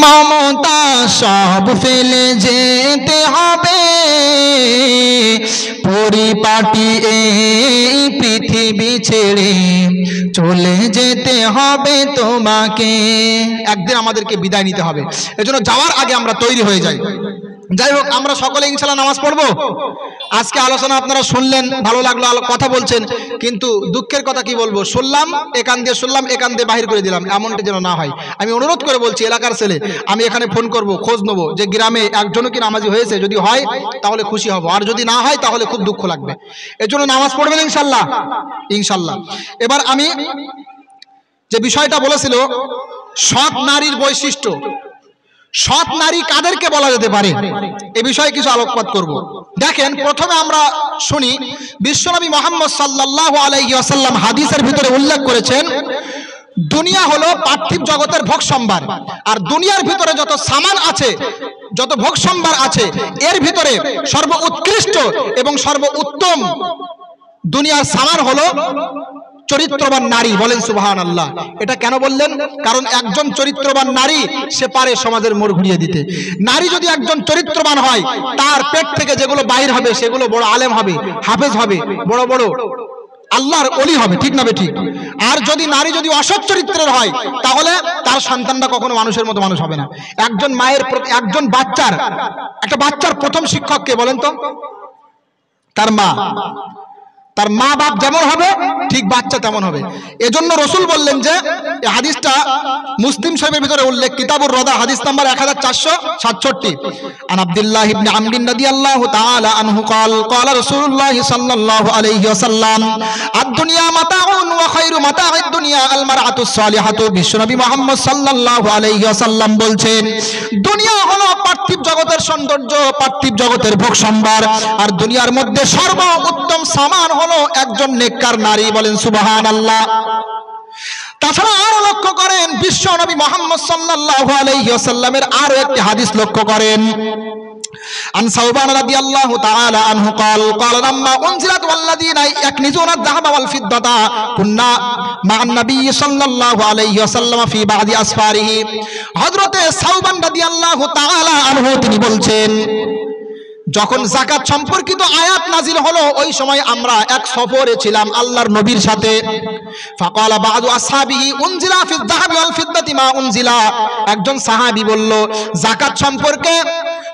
মমতা সব ফেলে যেতে হবে, পরিপাটি এই পৃথিবী ছেড়ে চলে যেতে হবে তোমাকে। একদিন আমাদেরকে বিদায় নিতে হবে, এজন্য যাওয়ার আগে আমরা তৈরি হয়ে যাই। যাই হোক, আমরা সকলে ইনশাআল্লাহ নামাজ পড়বো। আজকে আলোচনা আপনারা শুনলেন, ভালো লাগলো, কথা বলছেন, কিন্তু দুঃখের কথা কি বলবো, শুনলাম একান দিয়ে শুনলাম, একান দিয়ে বাহির করে দিলাম, এমনটা যেন না হয়। আমি অনুরোধ করে বলছি, এলাকার ছেলে, আমি এখানে ফোন করব, খোঁজ নেবো যে গ্রামে একজনও কি নামাজি হয়েছে। যদি হয় তাহলে খুশি হব, আর যদি না হয় তাহলে খুব দুঃখ লাগবে। এর জন্য নামাজ পড়বেন ইনশাআল্লাহ, ইনশাআল্লাহ। এবার আমি যে বিষয়টা বলেছিল, সৎ নারীর বৈশিষ্ট্য, সৎ নারী কাদেরকে বলা যেতে পারে, এ বিষয়ে কিছু আলোকপাত করব। দেখেন, প্রথমে আমরা শুনি বিশ্বনবী মুহাম্মদ সাল্লাল্লাহু আলাইহি ওয়াসাল্লাম হাদিসের ভিতরে উল্লেখ করেছেন, দুনিয়া হলো পার্থিব জগতের ভোগ সম্ভার, আর দুনিয়ার ভিতরে যত সামান আছে, যত ভোগ সম্ভার আছে, এর ভিতরে সর্ব উৎকৃষ্ট এবং সর্ব উত্তম দুনিয়ার সামান হলো চরিত্রবান নারী। বলেন সুবহানাল্লাহ। এটা কেন বললেন? কারণ একজন চরিত্রবান নারী সে পারে সমাজের মোড় ঘুরিয়ে দিতে। নারী যদি একজন চরিত্রবান হয়, তার পেট থেকে যেগুলো বাহির হবে সেগুলো বড় আলেম হবে, হাফেজ হবে, বড় বড় আল্লাহর ওলি হবে, ঠিক না ঠিক? আর যদি নারী যদি অসৎ চরিত্রের হয়, তাহলে তার সন্তানটা কখনো মানুষের মতো মানুষ হবে না। একজন মায়ের, একজন বাচ্চার, একটা বাচ্চার প্রথম শিক্ষক কে বলেন তো? তার মা। তার মা বাপ যেমন হবে ঠিক বাচ্চা তেমন হবে। এজন্য রাসূল বললেন যে, এই হাদিসটা মুসলিম শরীফের ভিতরে উল্লেখ, কিতাবুর রদা, হাদিস নাম্বার 1467। আন আব্দুল্লাহ ইবনে আমর রাদিয়াল্লাহু তাআলা আনহু قال قال رسول الله صلى الله عليه وسلم الدنيا متاع وخير متاع الدنيا المرأة الصالحة। বিশ্বনবী মুহাম্মদ সাল্লাল্লাহু আলাইহি ওয়াসাল্লাম বলছেন, দুনিয়া হলো পার্থিব জগতের সৌন্দর্য, পার্থিব জগতের ভোগ সম্ভার, আর দুনিয়ার মধ্যে সর্বোত্তম সামান হলো একজন নেককার নারী। বলেন সুবহানাল্লাহ। তাছাড়া আরো লক্ষ্য করেন, বিশ্ব নবী মুহাম্মদ সাল্লাল্লাহু আলাইহি ওয়াসাল্লামের আরো একটি হাদিস লক্ষ্য করেন। عن ثوبان رضي الله تعالى عنه قال قال لما أنزلت والذين يكنزون الذهب والفضة كنا مع النبي صلى الله عليه وسلم في بعض أسفاره। হযরত সাওবান রাদিয়াল্লাহু তাআলা আনহু তিনি বলছেন, যখন যাকাত সম্পর্কিত আয়াত নাজিল হলো, ওই সময় আমরা এক সফরে ছিলাম আল্লাহর নবীর সাথে। ফাকালা বাদু আসহাবিহি উনজিলা ফিদ যাহাবি ওয়াল ফিদ্দাতি মা উনজিলা। একজন সাহাবী বলল, যাকাত সম্পর্কে,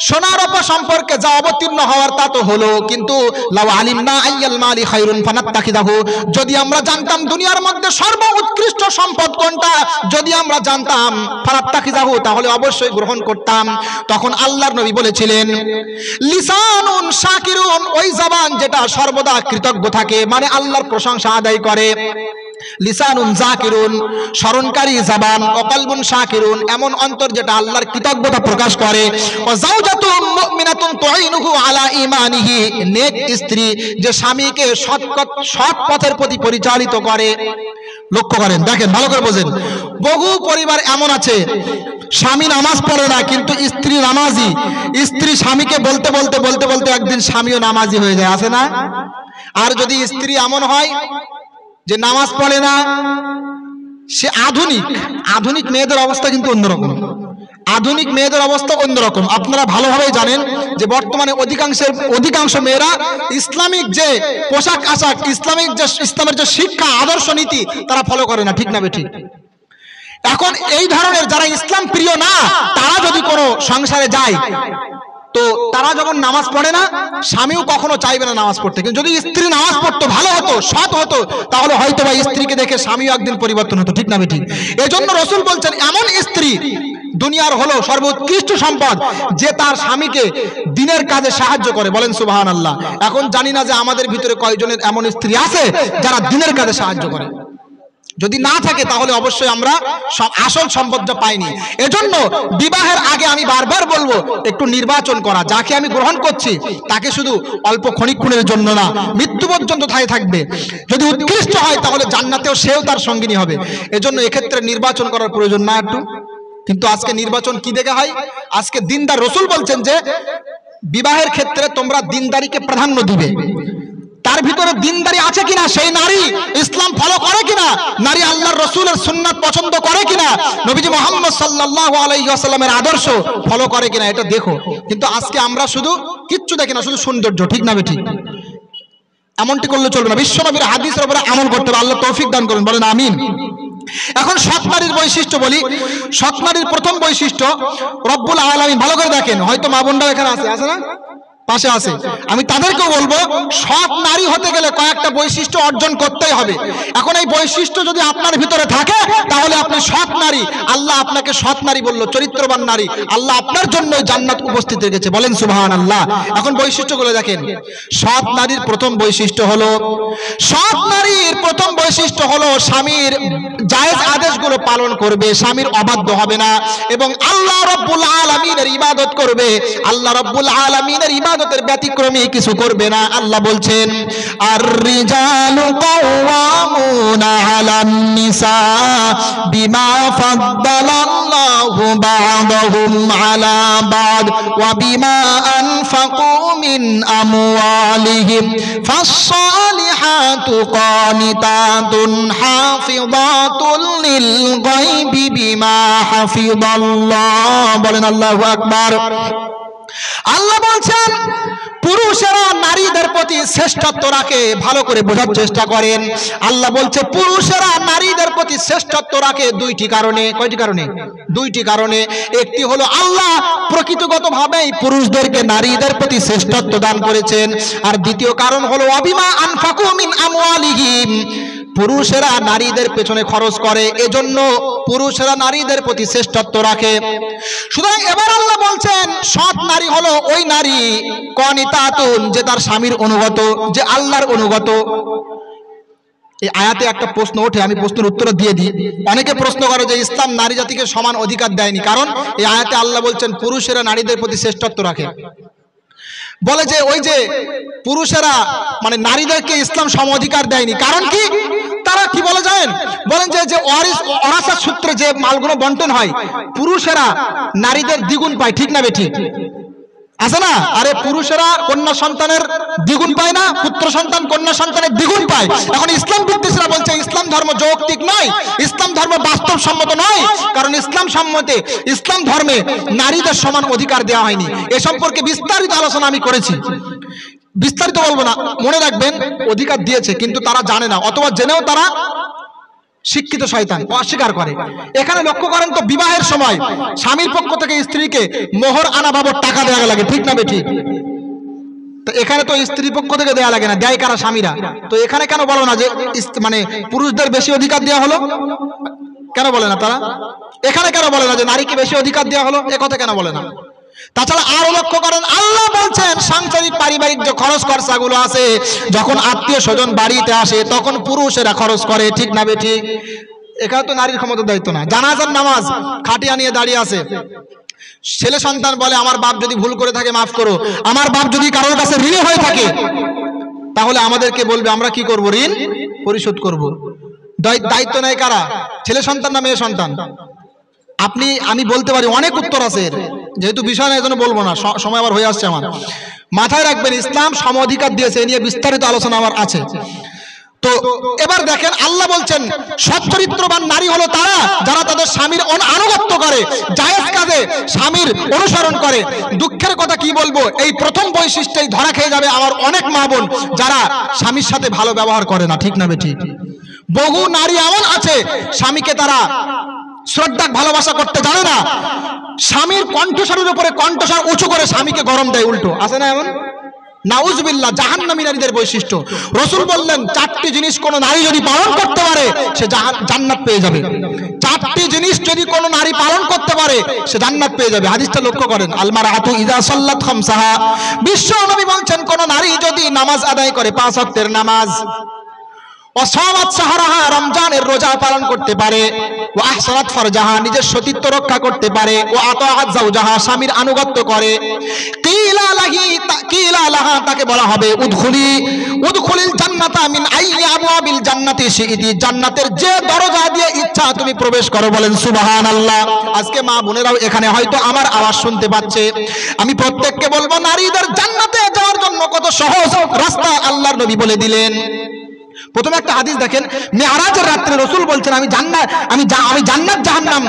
সোনা রূপা সম্পর্কে যা অবতীর্ণ হওয়ার তা তো হলো, কিন্তু লাউ আলিমনা আইয়াল মালি খায়রুন ফানাত্তাখিদাহু, যদি আমরা জানতাম দুনিয়ার মধ্যে সর্বোৎকৃষ্ট সম্পদ কোনটা, যদি আমরা জানতাম ফানাত্তাখিদাহু, তাহলে অবশ্যই গ্রহণ করতাম। তখন আল্লাহর নবী বলেছিলেন, লিসানুন শাকিরুন, ওই জবান যেটা সর্বদা কৃতজ্ঞ থাকে, মানে আল্লাহর প্রশংসা আদায় করে। লিসানুন জাকিরুন, স্মরণকারী জবান। ওয়াকলবুন শাকিরুন, এমন অন্তর যেটা আল্লাহর কৃতজ্ঞতা প্রকাশ করে। ওয়া যাওজাতুন মুমিনাতুন তুইনুহু আলা ঈমানিহি, নেক স্ত্রী যে স্বামীকে সৎ পথের প্রতি পরিচালিত করে। লক্ষ্য করেন, দেখেন, ভালো করে বোঝেন। বহু পরিবার এমন আছে, স্বামী নামাজ পড়ে না কিন্তু স্ত্রী নামাজি। স্ত্রী স্বামীকে বলতে বলতে বলতে বলতে একদিন স্বামীও নামাজি হয়ে যায়, আছে না? আর যদি স্ত্রী এমন হয় যে নামাজ পড়ে না, সে আধুনিক মেয়েদের অবস্থা কিন্তু অন্যরকম। আধুনিক মেয়েদের অবস্থা অন্যরকম। আপনারা ভালোভাবে জানেন যে বর্তমানে অধিকাংশ মেয়েরা ইসলামিক যে পোশাক আশাক, ইসলামের যে শিক্ষা, আদর্শ নীতি তারা ফলো করে না, ঠিক না বেঠিক? এখন এই ধরনের যারা ইসলাম প্রিয় না, তারা যদি কোনো সংসারে যায়, তো তারা যখন নামাজ পড়ে না, স্বামীও কখনো চাইবে না নামাজ পড়তে। কিন্তু যদি স্ত্রী নামাজ পড়তো, ভালো হতো, সৎ হতো, তাহলে হয়তো বা স্ত্রীকে দেখে স্বামীও একদিন পরিবর্তন হতো, ঠিক না বেঠিক? এজন্য রাসূল বলছেন, এমন স্ত্রী দুনিয়ার হলো সর্বোৎকৃষ্ট সম্পদ, যে তার স্বামীকে দিনের কাজে সাহায্য করে। বলেন সুবহানাল্লাহ। এখন জানি না যে আমাদের ভিতরে কয়জনের এমন স্ত্রী আছে যারা দিনের কাজে সাহায্য করে। যদি না থাকে তাহলে অবশ্যই আমরা আসল সম্পদটা পাইনি। এজন্য বিবাহের আগে আমি বারবার বলবো, একটু নির্বাচন করা। যাকে আমি গ্রহণ করছি তাকে শুধু অল্প ক্ষণিকক্ষণের জন্য না, মৃত্যু পর্যন্ত থাকবে। যদি উৎকৃষ্ট হয় তাহলে জান্নাতেও সেও তার সঙ্গিনী হবে। এজন্য এক্ষেত্রে নির্বাচন করার প্রয়োজন না একটু? কিন্তু আজকে নির্বাচন কি দেখে হয়? আজকে দিনদার রাসূল বলছেন যে বিবাহের ক্ষেত্রে তোমরা দিনদারিকে প্রাধান্য দিবে। তার ভিতরে দিনদারি আছে কিনা, সেই নারী ইসলাম ফলো করে কিনা, নারী আল্লাহর রাসূলের সুন্নাত পছন্দ করে কিনা, নবীজি মুহাম্মদ সাল্লাল্লাহু আলাইহি ওয়াসাল্লামের আদর্শ ফলো করে কিনা, এটা দেখো। কিন্তু আজকে আমরা শুধু কিচ্ছু দেখি না, শুধু সৌন্দর্য, ঠিক না ঠিক? এমনটি করলে চলবে না, বিশ্বনবীর হাদিসের উপরে আমল করতে হবে। আল্লাহ তৌফিক দান করুন, বলেন আমিন। এখন সৎ নারীর বৈশিষ্ট্য বলি। সৎ নারীর প্রথম বৈশিষ্ট্য রব্বুল আলামিন, ভালো করে দেখেন, হয়তো মা বোনরাও এখানে আছে না, পাশে আছে, আমি তাদেরকেও বলবো সৎ নারী হতে গেলে কয়েকটা বৈশিষ্ট্য অর্জন করতেই হবে। এখন এই বৈশিষ্ট্য যদি আপনার ভিতরে থাকে তাহলে আপনি সৎ নারী। আল্লাহ আপনাকে সৎ নারী বললো, চরিত্রবান নারী। আল্লাহ আপনার জন্য জান্নাত উপস্থিত রেখেছে, বলেন সুবহানাল্লাহ। এখন বৈশিষ্ট্যগুলো দেখেন। সৎ নারীর প্রথম বৈশিষ্ট্য হলো, সৎ নারীর প্রথম বৈশিষ্ট্য হলো স্বামীর জায়েজ আদেশগুলো পালন করবে, স্বামীর অবাধ্য হবে না, এবং আল্লাহ রাব্বুল আলামিনের ইবাদত করবে। আল্লাহ রাব্বুল আলামিনের ইবাদতের ব্যতিক্রমী কিছু করবে না। আল্লাহ বলছেন, আর রিজালু কাওয়ামুনা আলান নিসা বিমা ফাদ্দালাল্লাহু বা'দাহুম আলা বা'দ ওয়া বিমা আনফাকু মিন আমওয়ালিহিম ফাস-সালিহাতু কানিতাতুন হাফিযাতুল লিল গায়বি বিমা হাফিযাল্লাহ। বলেন আল্লাহু আকবার। আল্লাহ বলছেন পুরুষেরা নারীদের প্রতি শ্রেষ্ঠত্ব রাখে, ভালো করে বোঝার চেষ্টা করেন। আল্লাহ বলছে পুরুষেরা নারীদের প্রতি শ্রেষ্ঠত্ব রাখে দুইটি কারণে। কয়টি কারণে? দুইটি কারণে। একটি হলো আল্লাহ প্রকৃতিগতভাবেই পুরুষদেরকে নারীদের প্রতি শ্রেষ্ঠত্ব দান করেছেন, আর দ্বিতীয় কারণ হলো অবিমা আনফাকু মিন আমওয়ালিহিম, পুরুষেরা নারীদের পেছনে খরচ করে, এজন্য পুরুষেরা নারীদের প্রতি শ্রেষ্ঠত্ব রাখে। সুতরাং এবার আল্লাহ বলছেন সৎ নারী হলো ওই নারী কনিতাতুন, যে তার স্বামীর অনুগত, যে আল্লাহর অনুগত। এই আয়াতে একটা প্রশ্ন ওঠে, আমি প্রশ্নের উত্তর দিয়ে দিই। অনেকে প্রশ্ন করে যে ইসলাম নারী জাতিকে সমান অধিকার দেয়নি, কারণ এই আয়াতে আল্লাহ বলছেন পুরুষেরা নারীদের প্রতি শ্রেষ্ঠত্ব রাখে। বলে যে ওই যে পুরুষেরা মানে নারীদেরকে ইসলাম সম অধিকার দেয়নি, কারণ কি? তারা কি বলে জানেন? বলেন যে ওরাসার সূত্রে যে মালগুলো বন্টন হয়, পুরুষেরা নারীদের দ্বিগুণ পায়, ঠিক না বেঠিক? আছে না? আরে পুরুষেরা কন্যা সন্তানের দ্বিগুণ পায় না, পুত্র সন্তান কন্যা সন্তানের দ্বিগুণ পায়। এখন ইসলাম বিদ্বেষীরা বলছে ইসলাম ধর্ম যৌক্তিক নয়, ইসলাম ধর্ম বাস্তবসম্মত নয়, কারণ ইসলাম সম্মতে ইসলাম ধর্মে নারীদের সমান অধিকার দেওয়া হয়নি। এ সম্পর্কে বিস্তারিত আলোচনা আমি করেছি, বিস্তারিত বলবো না। মনে রাখবেন অধিকার দিয়েছে, কিন্তু তারা জানে না, অথবা জেনেও তারা শিক্ষিত শয়তান, অস্বীকার করে। এখানে লক্ষ্য করেন তো, বিবাহের সময় স্বামীর পক্ষ থেকে স্ত্রীকে মোহর আনা বাবদ টাকা দেওয়া লাগে, ঠিক না বেঠিক? তো এখানে তো স্ত্রীর পক্ষ থেকে দেওয়া লাগে না, দেয় কারা? স্বামীরা। তো এখানে কেন বলো না যে মানে পুরুষদের বেশি অধিকার দেওয়া হলো? কেন বলে না তারা? এখানে কেন বলে না যে নারীকে বেশি অধিকার দেওয়া হলো? এ কথা কেন বলে না? তাছাড়া আরো লক্ষ্য করেন, আল্লাহ বলছেন সাংসারিক পারিবারিক যে খরচ খরচাগুলো আছে, যখন আত্মীয় স্বজন বাড়িতে আসে তখন পুরুষেরা খরচ করে, ঠিক না বেঠিক? এখানে তো নারীর ক্ষমতার দায়িত্ব না। জানাজার নামাজ খাটিয়া নিয়ে দাঁড়িয়ে আছে, ছেলে সন্তান বলে আমার বাপ যদি ভুল করে থাকে মাফ করো, আমার বাপ যদি কারোর কাছে ঋণী হয়ে থাকে তাহলে আমাদেরকে বলবে, আমরা কি করব? ঋণ পরিশোধ করব। দায়িত্ব নেয় কারা? ছেলে সন্তান না মেয়ে সন্তান? আমি বলতে পারি অনেক উত্তর আছে, যেহেতু বিষয় না এজন্য বলবো না, সময় আবার হয়ে আসছে আমার। মাথায় রাখবেন ইসলাম সম অধিকার দিয়েছে, এ নিয়ে বিস্তারিত আলোচনা আমার আছে। তো এবার দেখেন আল্লাহ বলছেন সচ্চরিত্রবান নারী হলো তারা যারা তাদের স্বামীর আনুগত্য করে, জায়েজ কাজে স্বামীর অনুসরণ করে। দুঃখের কথা কি বলবো, এই প্রথম বৈশিষ্ট্যেই ধরা খেয়ে যাবে আমার অনেক মা বোন যারা স্বামীর সাথে ভালো ব্যবহার করে না, ঠিক না বেঠিক? বহু নারী এমন আছে স্বামীকে তারা শ্রদ্ধা ভালোবাসা করতে জানে না, স্বামীর কণ্ঠস্বরের উপরে কণ্ঠস্বর উঁচু করে স্বামীকে গরম দেয়, উল্টো। আছে না এমন? নাউজুবিল্লাহ, জাহান্নামী নারীদের বৈশিষ্ট্য। রাসূল বললেন 4টি জিনিস কোন নারী যদি পালন করতে পারে সে জান্নাত পেয়ে যাবে। 4টি জিনিস যদি কোন নারী পালন করতে পারে সে জান্নাত পেয়ে যাবে। হাদিসটা লক্ষ্য করেন, আল মারআতু ইযা সাল্লাত খামসাহা, বিশ্ব নবী বলছেন কোন নারী যদি নামাজ আদায় করে 5 ওয়াক্তের নামাজ, ওয়াসামাত শাহরাহা, রমজানের রোজা পালন করতে পারে, ওয়া আহসানাত ফারজাহা, নিজের সতীত্ব রক্ষা করতে পারে, ওয়া আতাআত যাওজাহা, স্বামীর আনুগত্য করে, কিলা লাহা, তাকে বলা হবে উদখুলিল জান্নাতা মিন আইয়ি আবওয়াবিল জান্নাতি শিইতি, জান্নাতের যে দরজা দিয়ে ইচ্ছা তুমি প্রবেশ করো। বলেন সুবহানাল্লাহ। আজকে মা বোনেরাও এখানে হয়তো আমার আওয়াজ শুনতে পাচ্ছে। আমি প্রত্যেককে বলবো, নারীদের জান্নাতে যাওয়ার জন্য কত সহজ রাস্তা আল্লাহর নবী বলে দিলেন। প্রথমে একটা হাদিস দেখেন, মেরাজের রাত্রে রাসূল বলছেন, আমি জান্নাত জাহান্নাম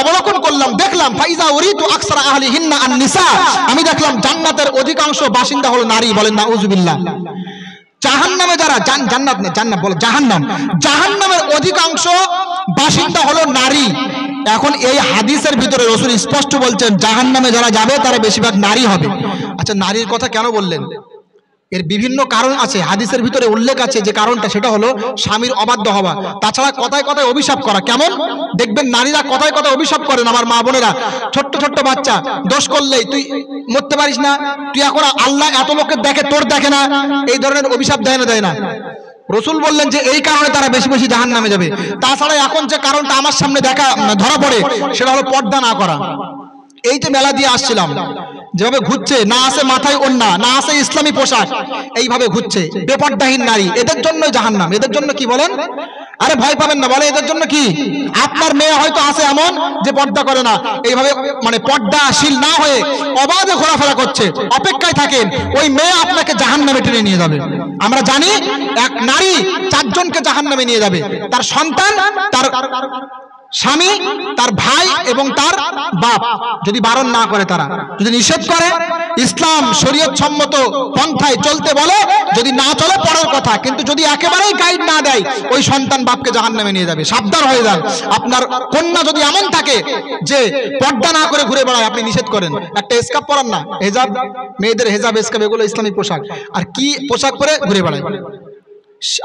অবলোকন করলাম, দেখলাম ফাইজা উরিতু আকসারা আহলিহিন্না আন-নিসা, আমি দেখলাম জান্নাতের অধিকাংশ বাসিন্দা হলো নারী। বলেন নাউযুবিল্লাহ। জাহান্নামে যারা জান্নাত না, জান্নাত বলে জাহান্নাম, জাহান্নামের অধিকাংশ বাসিন্দা হলো নারী। এখন এই হাদিসের ভিতরে রাসূল স্পষ্ট বলছেন, জাহান্নামে যারা যাবে তারা বেশিরভাগ নারী হবে। আচ্ছা, নারীর কথা কেন বললেন? এর বিভিন্ন কারণ আছে, হাদিসের ভিতরে উল্লেখ আছে। যে কারণটা সেটা হলো স্বামীর অবাধ্য হওয়া, তাছাড়া কথায় কথায় অভিশাপ করা। কেমন দেখবেন, নারীরা কথায় কথায় অভিশাপ করেন। আমার মা বোনেরা, ছোট্ট ছোট্ট বাচ্চা দোষ করলেই তুই মরতে পারিস না, তুই এখন আল্লাহ এত লোকের দেখে তোর দেখে না, এই ধরনের অভিশাপ দেয় না। রাসূল বললেন যে এই কারণে তারা বেশি বেশি জাহান্নামে যাবে। তাছাড়া এখন যে কারণটা আমার সামনে ধরা পড়ে সেটা হলো পর্দা না করা। এই যে মেলা দিয়ে আসছিলাম, যেভাবে ঘুরছে, না আছে মাথায় ওড়না, না আছে ইসলামী পোশাক, এইভাবে ঘুরছে বেপর্দাহীন নারী, এদের জন্য জাহান্নাম। এদের জন্য কি বলেন? আরে ভয় পাবেন না, বলে এদের জন্য কি? আপনার মেয়ে হয়তো আছে এমন যে পর্দা করে না, এইভাবে মানে পর্দাশীল না হয়ে অবাধে ঘোরাফেরা করছে, অপেক্ষায় থাকেন, ওই মেয়ে আপনাকে জাহান্নামে টেনে নিয়ে যাবে। আমরা জানি এক নারী 4 জনকে জাহান্নামে নিয়ে যাবে, তার সন্তান, তার স্বামী, তার ভাই এবং তার বাপ, যদি বারণ না করে, তারা যদি নিষেধ করে, ইসলাম শরীয়ত সম্মত পন্থায় চলতে বলে, যদি না চলে পরের কথা, কিন্তু যদি একেবারেই গাইড না দেয়, ওই সন্তান বাপকে জাহান্নামে নিয়ে যাবে। সাবধান হয়ে যান। আপনার কন্যা যদি এমন থাকে যে পর্দা না করে ঘুরে বেড়ায়, আপনি নিষেধ করেন, একটা স্কার্ফ পরান না, হেজাব, মেয়েদের হেজাব স্কার্ফ, এগুলো ইসলামিক পোশাক, আর কি পোশাক পরে ঘুরে বেড়ায়,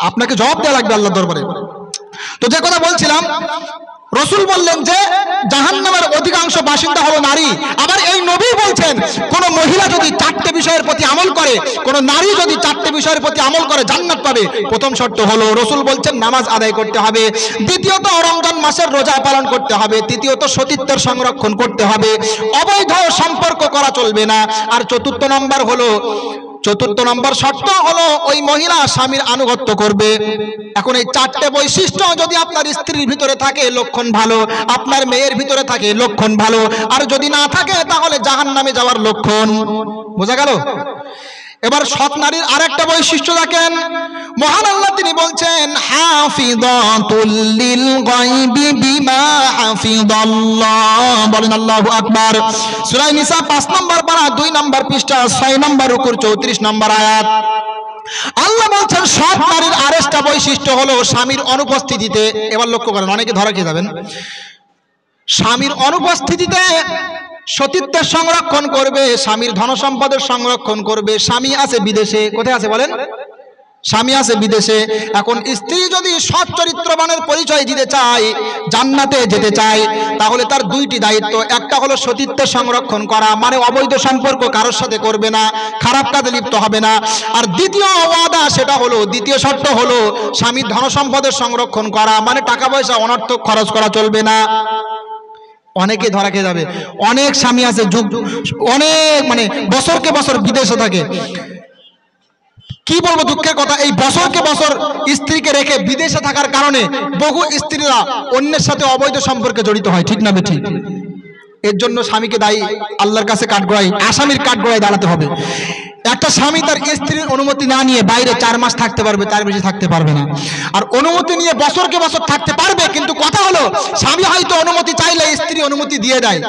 আপনাকে জবাব দেওয়া লাগবে আল্লাহর দরবারে। তো যে কথা বলছিলাম, রাসূল বললেন যে জাহান্নামের অধিকাংশ বাসিন্দা হলো নারী। আবার এই নবী বলছেন, কোন মহিলা যদি 4টে বিষয়ের প্রতি আমল করে, কোন নারী যদি 4টে বিষয়ের প্রতি আমল করে, জান্নাত পাবে। প্রথম শর্ত হলো, রাসূল বলছেন, নামাজ আদায় করতে হবে, দ্বিতীয়ত রমজান মাসের রোজা পালন করতে হবে, তৃতীয়ত সতীত্বের সংরক্ষণ করতে হবে, অবৈধ সম্পর্ক করা চলবে না, আর চতুর্থ নম্বর শর্ত হলো ওই মহিলা স্বামীর আনুগত্য করবে। এখন এই 4টে বৈশিষ্ট্য যদি আপনার স্ত্রীর ভিতরে থাকে, লক্ষণ ভালো, আপনার মেয়ের ভিতরে থাকে, লক্ষণ ভালো, আর যদি না থাকে তাহলে জাহান্নামে যাওয়ার লক্ষণ। বোঝা গেল? এবার সৎ নারীর আরেকটা বৈশিষ্ট্য দেখেন, মহান আল্লাহ তিনি বলছেন, হাফিযাতুল লিল গায়বি বিমা হাফিযাল্লাহ। বলেন আল্লাহু আকবার। সূরা নিসা 5 নম্বর পারা 2 নম্বর পৃষ্ঠা 6 নম্বর রুকুর 34 নম্বর আয়াত। আল্লাহ বলছেন সৎ নারীর আরেকটা বৈশিষ্ট্য হলো স্বামীর অনুপস্থিতিতে। এবার লক্ষ্য করেন, অনেকে ধরা খেয়ে যাবেন, স্বামীর অনুপস্থিতিতে সতীত্বের সংরক্ষণ করবে, স্বামীর ধন সম্পদের সংরক্ষণ করবে। স্বামী আছে বিদেশে, কোথায় আছে বলেন? স্বামী আছে বিদেশে। এখন স্ত্রী যদি সৎ চরিত্রবানের পরিচয় দিতে চায়, জান্নাতে যেতে চায়, তাহলে তার 2টি দায়িত্ব। একটা হলো সতীত্বের সংরক্ষণ করা, মানে অবৈধ সম্পর্ক কারোর সাথে করবে না, খারাপ কাজে লিপ্ত হবে না। আর দ্বিতীয় ওয়াদা, সেটা হলো, দ্বিতীয় শর্ত হলো স্বামীর ধন সম্পদের সংরক্ষণ করা, মানে টাকা পয়সা অনর্থক খরচ করা চলবে না। অনেকে ধরা খেয়ে যাবে, অনেক স্বামী আছে অনেক মানে বছরকে বছর বিদেশে থাকে। কি বলবো, দুঃখের কথা, এই বছরকে বছর স্ত্রীকে রেখে বিদেশে থাকার কারণে বহু স্ত্রীরা অন্যের সাথে অবৈধ সম্পর্কে জড়িত হয়। ঠিক না বেঠিক? এর জন্য স্বামীকে দায়ী আল্লাহর কাছে কাঠগড়াই, আসামির কাঠগড়ায় দাঁড়াতে হবে। একটা স্বামী তার স্ত্রীর অনুমতি না নিয়ে বাইরে 4 মাস থাকতে পারবে, তার বেশি থাকতে পারবে না। আর অনুমতি নিয়ে বছরকে বছর থাকতে পারবে, কিন্তু কথা হলো স্বামী হয়তো অনুমতি চাইলে স্ত্রী অনুমতি দিয়ে দেয়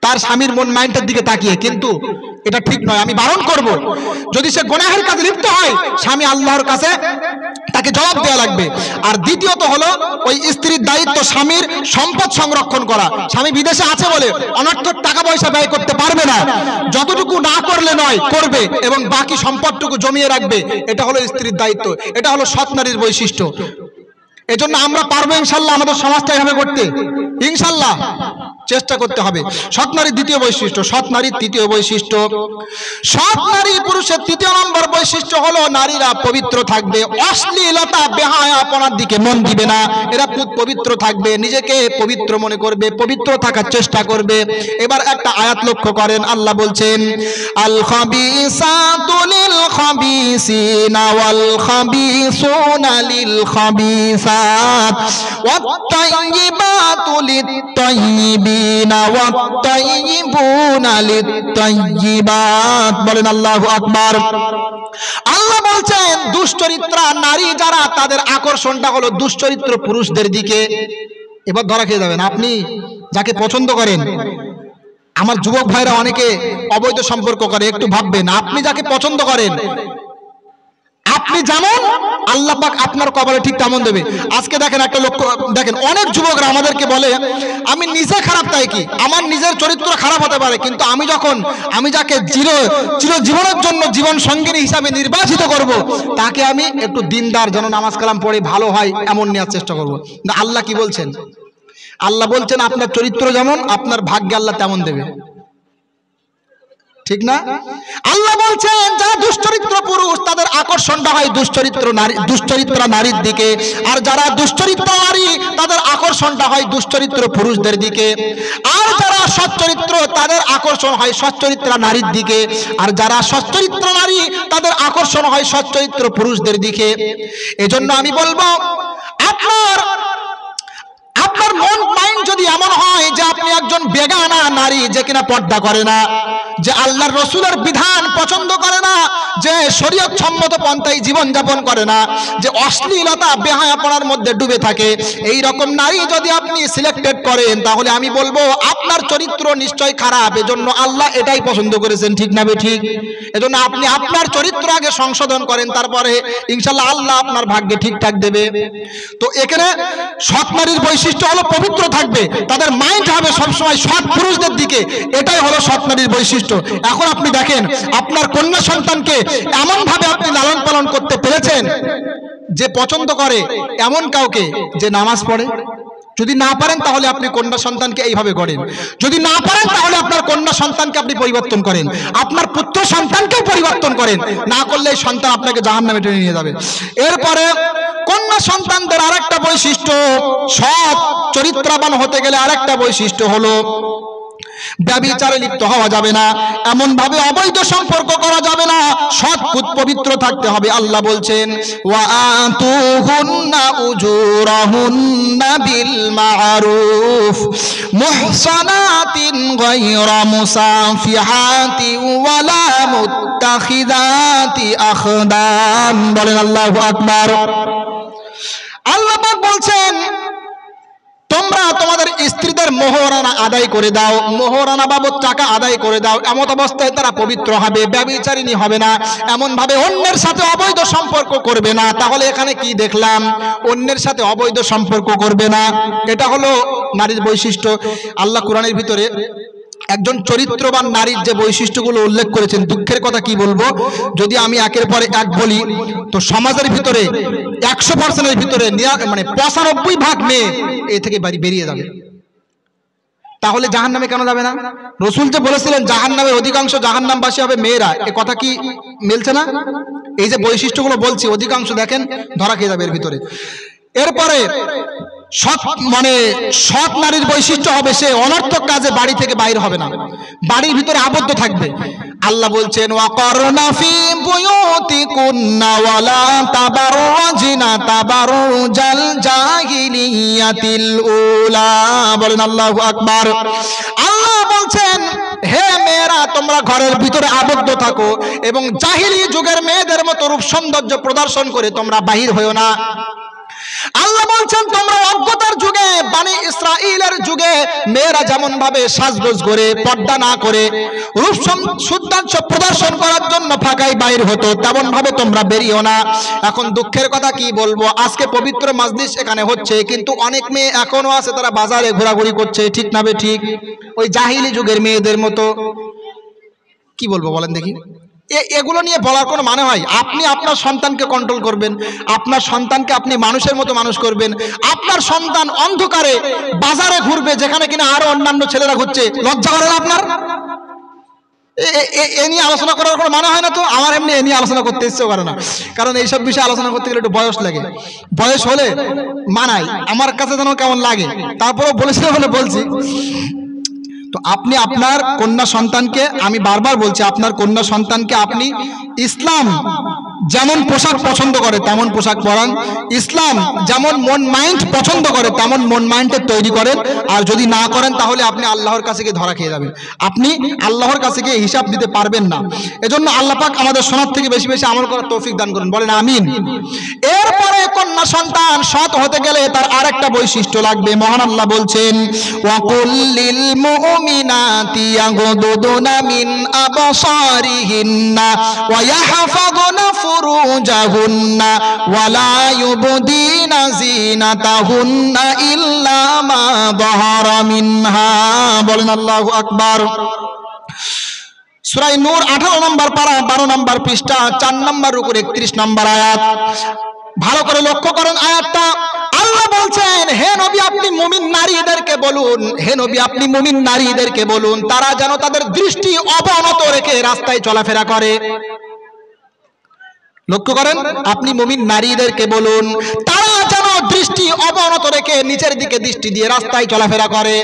তার স্বামীর মন মাইন্ডের দিকে তাকিয়ে, কিন্তু এটা ঠিক নয়। আমি বারণ করব, যদি সে গুনাহের কাজে লিপ্ত হয়, স্বামী আল্লাহর কাছে তাকে জবাব দেওয়া লাগবে। আর দ্বিতীয়ত হলো ওই স্ত্রীর দায়িত্ব স্বামীর সম্পদ সংরক্ষণ করা। স্বামী বিদেশে আছে বলে অনর্থক টাকা পয়সা ব্যয় করতে পারবে না, যতটুকু না করলে নয় করবে, এবং বাকি সম্পদটুকু জমিয়ে রাখবে। এটা হলো স্ত্রীর দায়িত্ব, এটা হলো সৎ নারীর বৈশিষ্ট্য। এজন্য আমরা পারবো ইনশাল্লাহ আমাদের সমাজটা এভাবে করতে, ইনশাল্লাহ। চেষ্টা করতে হবে। সৎ নারীর দ্বিতীয় বৈশিষ্ট্য, সৎ নারীর তৃতীয় বৈশিষ্ট্য, সৎ নারী পুরুষের তৃতীয় নম্বর বৈশিষ্ট্য হলো নারীরা পবিত্র থাকবে, অশ্লীলতা বেহায়াপনার দিকে মন দিবে না, এরা খুব পবিত্র থাকবে, নিজেকে পবিত্র মনে করবে, পবিত্র থাকার চেষ্টা করবে। এবার একটা আয়াত লক্ষ্য করেন, আল্লাহ বলছেন আল খাবিসাতু লিল খাবিসিনা ওয়াল খাবিসুনা লিল খাবিসাত ওয়াত তাইয়্যিবাতু লিত তাইয়্যিবিনা ওয়াত তাইয়্যিবুনা লিত তাইয়্যিবাত। বলেন আল্লাহু আকবার। আল্লাহ বলছেন দুশ্চরিত্রা নারী যারা, তাদের আকর্ষণটা হলো দুশ্চরিত্র পুরুষদের দিকে। এবার ধরা খেয়ে যাবেন, আপনি যাকে পছন্দ করেন, আমার যুবক ভাইরা অনেকে অবৈধ সম্পর্ক করে, একটু ভাববেন আপনি যাকে পছন্দ করেন, আপনি যেমন আল্লাহ পাক আপনার কপালে ঠিক তেমন দেবে। আজকে দেখেন একটা লক্ষ্য, দেখেন অনেক যুবকরা আমাদেরকে বলে আমি নিজে খারাপ, তাই কি আমার নিজের চরিত্র খারাপ হতে পারে, কিন্তু আমি যাকে চিরজীবনের জন্য জীবন সঙ্গিনী হিসাবে নির্বাচিত করব, তাকে আমি একটু দিনদার, যেন নামাজ কালাম পড়ে ভালো হয় এমন নেওয়ার চেষ্টা করব। না, আল্লাহ কি বলছেন? আল্লাহ বলছেন আপনার চরিত্র যেমন আপনার ভাগ্যে আল্লাহ তেমন দেবে, ঠিক না? আল্লাহ বলছেন যারা দুশ্চরিত্র পুরুষ তাদের আকর্ষণটা হয় দুশ্চরিত্র নারীর দিকে, আর যারা দুশ্চরিত্র নারী তাদের আকর্ষণটা হয় দুশ্চরিত্র পুরুষদের দিকে, আর যারা সচ্চরিত্র তাদের আকর্ষণ হয় সচ্চরিত্র নারীর দিকে, আর যারা সচ্চরিত্র নারী তাদের আকর্ষণ হয় সচ্চরিত্র পুরুষদের দিকে। এজন্য আমি বলবো আপনার মন মাইন্ড যদি এমন হয় যে আপনি একজন বেগানা নারী, যে কিনা পর্দা করে না, যে আল্লাহর রসুলের বিধান পছন্দ করে না, যে শরীয়ত সম্মত পন্থায় জীবন যাপন করে না, যে অশ্লীলতা বেহায়াপনার মধ্যে ডুবে থাকে, এই রকম নারী যদি আপনি সিলেক্টেড করেন, তাহলে আমি বলবো আপনার চরিত্র নিশ্চয় খারাপ। এজন্য আল্লাহ এটাই পছন্দ করেছেন, ঠিক না ঠিক? এজন্য আপনি আপনার চরিত্র আগে সংশোধন করেন, তারপরে ইনশাআল্লাহ আল্লাহ আপনার ভাগ্যে ঠিকঠাক দেবে। তো এখানে সৎ নারীর বৈশিষ্ট্য হলো পবিত্র থাকবে, তাদের মাইন্ড হবে সবসময় সৎ পুরুষদের দিকে, এটাই হলো সৎ নারীর বৈশিষ্ট্য। এখন আপনি দেখেন আপনার কন্যা সন্তানকে এমন ভাবে আপনি লালন পালন করতে পেরেছেন যে পছন্দ করে এমন কাউকে যে নামাজ পড়ে। যদি না পারেন তাহলে আপনি কন্যা সন্তানকে এইভাবে গড়েন, যদি না পারেন তাহলে আপনার কন্যা সন্তানকে আপনি পরিবর্তন করেন, আপনার পুত্র সন্তানকেও পরিবর্তন করেন, না করলে এই সন্তান আপনাকে জাহান্নামে টেনে নিয়ে যাবে। এরপরে কন্যা সন্তানদের আরেকটা বৈশিষ্ট্য, সৎ চরিত্রবান হতে গেলে আরেকটা বৈশিষ্ট্য হলো ব্যভিচারে লিপ্ত হওয়া যাবে না, এমন ভাবে অবৈধ সম্পর্ক করা যাবে না, সৎ পবিত্র থাকতে হবে। আল্লাহ বলছেন ওয়া আতুহুন্না উজুরাহুন্না বিল মারুফ মুহসানাতিন গায়রা মুসাফিহাতি ওয়ালা মুত্তাখিদাতি আখদান। বলেন আল্লাহু আকবার। আল্লাহ পাক বলছেন তোমরা তোমাদের স্ত্রীদের মোহরানা আদায় করে দাও, মোহরানা বাবদ টাকা আদায় করে দাও, এমন অবস্থায় তারা পবিত্র হবে, ব্যভিচারিণী হবে না, এমন ভাবে অন্যের সাথে অবৈধ সম্পর্ক করবে না। তাহলে এখানে কি দেখলাম? অন্যের সাথে অবৈধ সম্পর্ক করবে না, এটা হলো নারীর বৈশিষ্ট্য। আল্লাহ কোরআনের ভিতরে একজন চরিত্রবান নারীর যে বৈশিষ্ট্যগুলো উল্লেখ করেছেন, দুঃখের কথা কি বলবো, যদি আমি একের পরে এক বলি তো সমাজের ভিতরে 100%-এর ভিতরে 95% মেয়ে এ থেকে বেরিয়ে যাবে। তাহলে জাহান্নামে কেন যাবে না? রসুল যে বলেছিলেন জাহান্নামের অধিকাংশ জাহান্নামবাসী হবে মেয়েরা, এ কথা কি মিলছে না? এই যে বৈশিষ্ট্যগুলো বলছি অধিকাংশ দেখেন ধরা খেয়ে যাবে এর ভিতরে। এরপরে সৎ নারীর বৈশিষ্ট্য হবে সে অনর্থক কাজে বাড়ি থেকে বাইরে হবে না, বাড়ির ভিতরে আবদ্ধ থাকবে। আল্লাহ বলছেন ওয়াকারনা ফি বুয়ুতিকুন্না ওয়ালা তাবাররাজনা তাবারুজাল জাহিলিয়াতিল উলা। বলেন আল্লাহু আকবার। আল্লাহ বলছেন হে মেয়েরা তোমরা ঘরের ভিতরে আবদ্ধ থাকো এবং জাহিলি যুগের মেয়েদের মতো রূপ সৌন্দর্য প্রদর্শন করে তোমরা বাহির হইও না। আল্লাহ বলছেন তোমরা অজ্ঞতার যুগে বনি ইসরাইলের যুগে মেয়েরা যেমন ভাবে সাজগোজ করে পর্দা না করে রূপ সৌন্দর্য প্রদর্শন করার জন্য ফাঁকায় বাইর হতো, তেমন ভাবে তোমরা বেরিও না। এখন দুঃখের কথা কি বলবো, আজকে পবিত্র মাজলিস এখানে হচ্ছে, কিন্তু অনেক মেয়ে এখনো আছে তারা বাজারে ঘোরাঘুরি করছে, ঠিক না বে ঠিক? ওই জাহিলি যুগের মেয়েদের মতো। কি বলবো বলেন দেখি? এগুলো নিয়ে বলার কোনো মানে হয়? আপনি আপনার সন্তানকে কন্ট্রোল করবেন, আপনার সন্তানকে আপনি মানুষের মতো মানুষ করবেন। আপনার সন্তান অন্ধকারে বাজারে ঘুরবে যেখানে কিনা আরো অন্যান্য ছেলেরা ঘুরছে, লজ্জা করে না আপনার? এ নিয়ে আলোচনা করার কোনো মানে হয় না তো? আমার এমনি এ নিয়ে আলোচনা করতে ইচ্ছেও করে না, কারণ এইসব বিষয়ে আলোচনা করতে গেলে একটু বয়স লাগে। বয়স হলে মানায়, আমার কাছে যেন কেমন লাগে, তারপরেও বলেছিল বলে বলছি। তো আপনি আপনার কন্যা সন্তানকে, আমি বারবার বলছি, আপনার কন্যা সন্তানকে আপনি ইসলাম যেমন পোশাক পছন্দ করে তেমন পোশাক পরান, ইসলাম যেমন মন মাইন্ড পছন্দ করে তেমন মন মাইন্ডে তৈরি করেন। আর যদি না করেন তাহলে আপনি আল্লাহর কাছে গিয়ে ধরা খেয়ে যাবেন, আপনি আল্লাহর কাছে গিয়ে হিসাব দিতে পারবেন না। এজন্য আল্লাহ পাক আমাদের শোনার থেকে বেশি বেশি আমল করার তৌফিক দান করেন, বলেন আমিন। এরপরে কন্যা সন্তান সৎ হতে গেলে তার আরেকটা বৈশিষ্ট্য লাগবে। মহান আল্লাহ বলছেন, ওয়াকুল্লিল মুমিনাতি ইয়াগুদুনা মিন আবসারিহিন্না ওয়া ইয়াহফাযুনা ফুরুজাহুন্না ওয়া লা ইউবদিনা যিনাতাহুন্না ইল্লা মা যাহারা মিনহা। বলেন আল্লাহু আকবার। সূরা নূর 18 নম্বর পারা 12 নম্বর পৃষ্ঠা 4 নম্বর রুকুর 31 নম্বর আয়াত। ভালো করে লক্ষ্য করেন আয়াতটা। আল্লাহ বলছেন, হে নবী আপনি মুমিন নারীদেরকে বলুন, হে নবী আপনি মুমিন নারীদেরকে বলুন তারা যেন তাদের দৃষ্টি অবনত রেখে রাস্তায় চলাফেরা করে। লক্ষ্য করেন, আপনি মুমিন নারীদেরকে বলুন তারা যেন দৃষ্টি অবনত রেখে নিচের দিকে দৃষ্টি দিয়ে রাস্তায় চলাফেরা করে।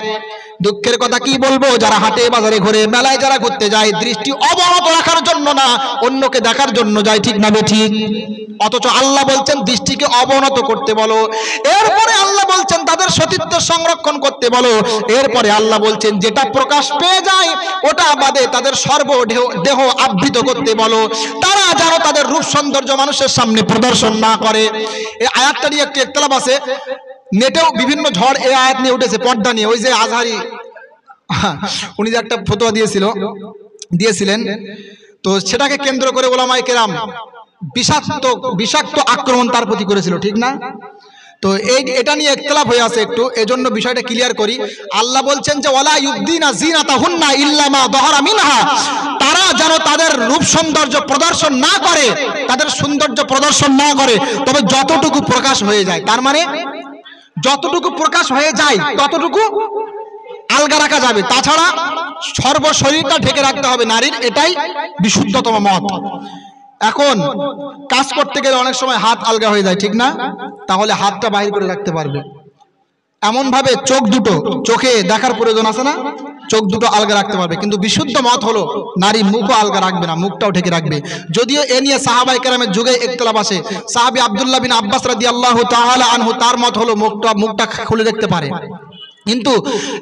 দুঃখের কথা কি বলবো, যারা হাটে বাজারে ঘুরে, মেলায় যারা ঘুরতে যায়, দৃষ্টি অবনত রাখার জন্য না, অন্যকে দেখার জন্য যায়, ঠিক না বেঠিক? অথচ আল্লাহ বলছেন দৃষ্টিকে অবনত করতে বলো। এরপরে আল্লাহ বলছেন তাদের সতীত্ব সংরক্ষণ করতে বলো। এরপরে আল্লাহ বলছেন যেটা প্রকাশ পেয়ে যায় ওটা বাদে তাদের দেহ আবৃত করতে বলো। তারা যেন তাদের রূপ সৌন্দর্য মানুষের সামনে প্রদর্শন না করে। এই আয়াতটা নিয়ে একটি ইখতিলাফ আছে, নেটেও বিভিন্ন ঝড় এই আয়াত নিয়ে উঠেছে, পর্দা নিয়ে। ওই যে আজহারি উনি যে একটা ফতোয়া দিয়েছিলেন, তো সেটাকে কেন্দ্র করে ওলামায়ে কেরাম বিষাক্ত আক্রমণ তার প্রতি করেছিল, ঠিক না? তো এটা নিয়ে ইখতিলাফ হয়ে আছে একটু, এজন্য বিষয়টা ক্লিয়ার করি। আল্লাহ বলছেন যে ওয়ালা ইউবদিনা যিনাতাহুন্না ইল্লা মা যাহারা মিনহা, তারা যেন তাদের রূপ সৌন্দর্য প্রদর্শন না করে, তাদের সৌন্দর্য প্রদর্শন না করে, তবে যতটুকু প্রকাশ হয়ে যায়। তার মানে যতটুকু প্রকাশ হয়ে যায় ততটুকু আলগা রাখা যাবে, তাছাড়া সর্বশরীরটা ঢেকে রাখতে হবে নারীর, এটাই বিশুদ্ধতম মত। এখন কাজ করতে গেলে অনেক সময় হাত আলগা হয়ে যায়, ঠিক না? তাহলে হাতটা বাহির করে রাখতে পারবে। এমন ভাবে চোখ দুটো, চোখে দেখার প্রয়োজন আছে না, চোখ দুটো আলগা রাখতে পারবে। কিন্তু বিশুদ্ধ মত হলো নারী মুখও আলগা রাখবে না, মুখটাও ঢেকে রাখবে। যদিও এ নিয়ে সাহাবায়ে কেরামের যুগে ইখতিলাফ আছে। সাহাবী আব্দুল্লাহ বিন আব্বাস রাদিয়াল্লাহু তাআলা আনহু তার মত হলো মুখটা খুলে দেখতে পারে, কিন্তু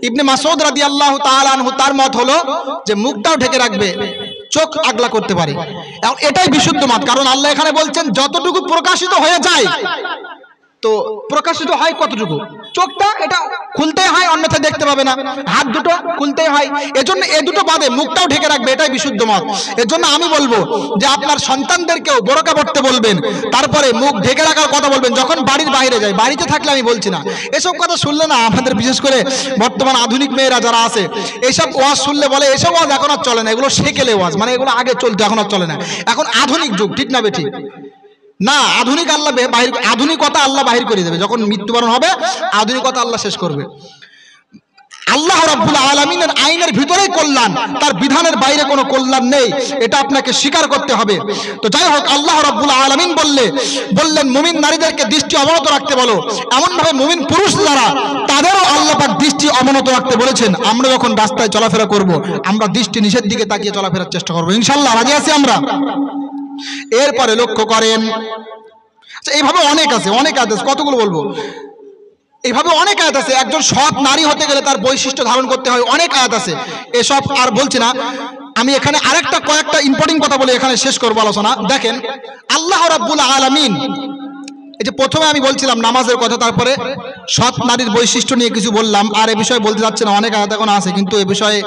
ইবনে মাসউদ রাদিয়াল্লাহু তাআলা আনহু তার মত হলো যে মুখটাও ঢেকে রাখবে, চোখ আগলা করতে পারে। এবং এটাই বিশুদ্ধ মত, কারণ আল্লাহ এখানে বলছেন যতটুকু প্রকাশিত হয়ে যায়। তো প্রকাশিত হয় কতটুকু? চোখটা এটা খুলতে হয়, অন্যথা দেখতে পাবে না। হাত দুটো খুলতে হয়, এজন্য এ দুটো বাদে মুখটাও ঢেকে রাখবে, এটাই বিশুদ্ধ মত। এজন্য আমি বলবো যে আপনার সন্তানদেরকেও বোরকা পড়তে বলবেন, তারপরে মুখ ঢেকে রাখার কথা বলবেন যখন বাড়ির বাইরে যায়। বাড়িতে থাকলে আমি বলছি না, এসব কথা শুনলে না আমাদের বিশেষ করে বর্তমান আধুনিক মেয়েরা যারা আছে, এইসব ওয়াজ শুনলে বলে এসব ওয়াজ এখন আর চলে না, এগুলো সেকেলে ওয়াজ, মানে এগুলো আগে চলতো এখন আর চলে না। এখন আধুনিক যুগ, ঠিক না বেঠিক? না, আধুনিকতা আল্লাহ বাহির করে দেবে যখন মৃত্যুবরণ হবে, আধুনিকতা আল্লাহ শেষ করবে। আল্লাহ রাব্বুল আলামিনের আইনের ভিতরেই কল্যাণ, তার বিধানের বাইরে কোনো কল্যাণ নেই, এটা আপনাকে স্বীকার করতে হবে। তো যাই হোক, আল্লাহ রাব্বুল আলামিন বললেন মুমিন নারীদেরকে দৃষ্টি অবনত রাখতে বলো। এমনভাবে মুমিন পুরুষ যারা, তাদেরও আল্লাহ পাক দৃষ্টি অবনত রাখতে বলেছেন। আমরা যখন রাস্তায় চলাফেরা করব, আমরা দৃষ্টি নিষেধ দিকে তাকিয়ে চলাফেরার চেষ্টা করবো, ইনশাআল্লাহ। রাজি আছি আমরা? এরপরে লক্ষ্য করেন, এইভাবে অনেক আছে, কতগুলো বলবো, এইভাবে অনেক আয়াত আছে। একজন সৎ নারী হতে গেলে তার বৈশিষ্ট্য ধারণ করতে হয়, অনেক আয়াত আছে। এসব আর বলছি না, আমি এখানে কয়েকটা ইম্পর্টেন্ট কথা বলে এখানে শেষ করবো আলোচনা। দেখেন, আল্লাহ রাব্বুল আলামিন এই যে প্রথমে আমি বলছিলাম নামাজের কথা, তারপরে সৎ নারীর বৈশিষ্ট্য নিয়ে কিছু বললাম, আর এ বিষয়ে বলতে যাচ্ছে না, অনেক আয়াত এখন আছে, কিন্তু এ বিষয়ে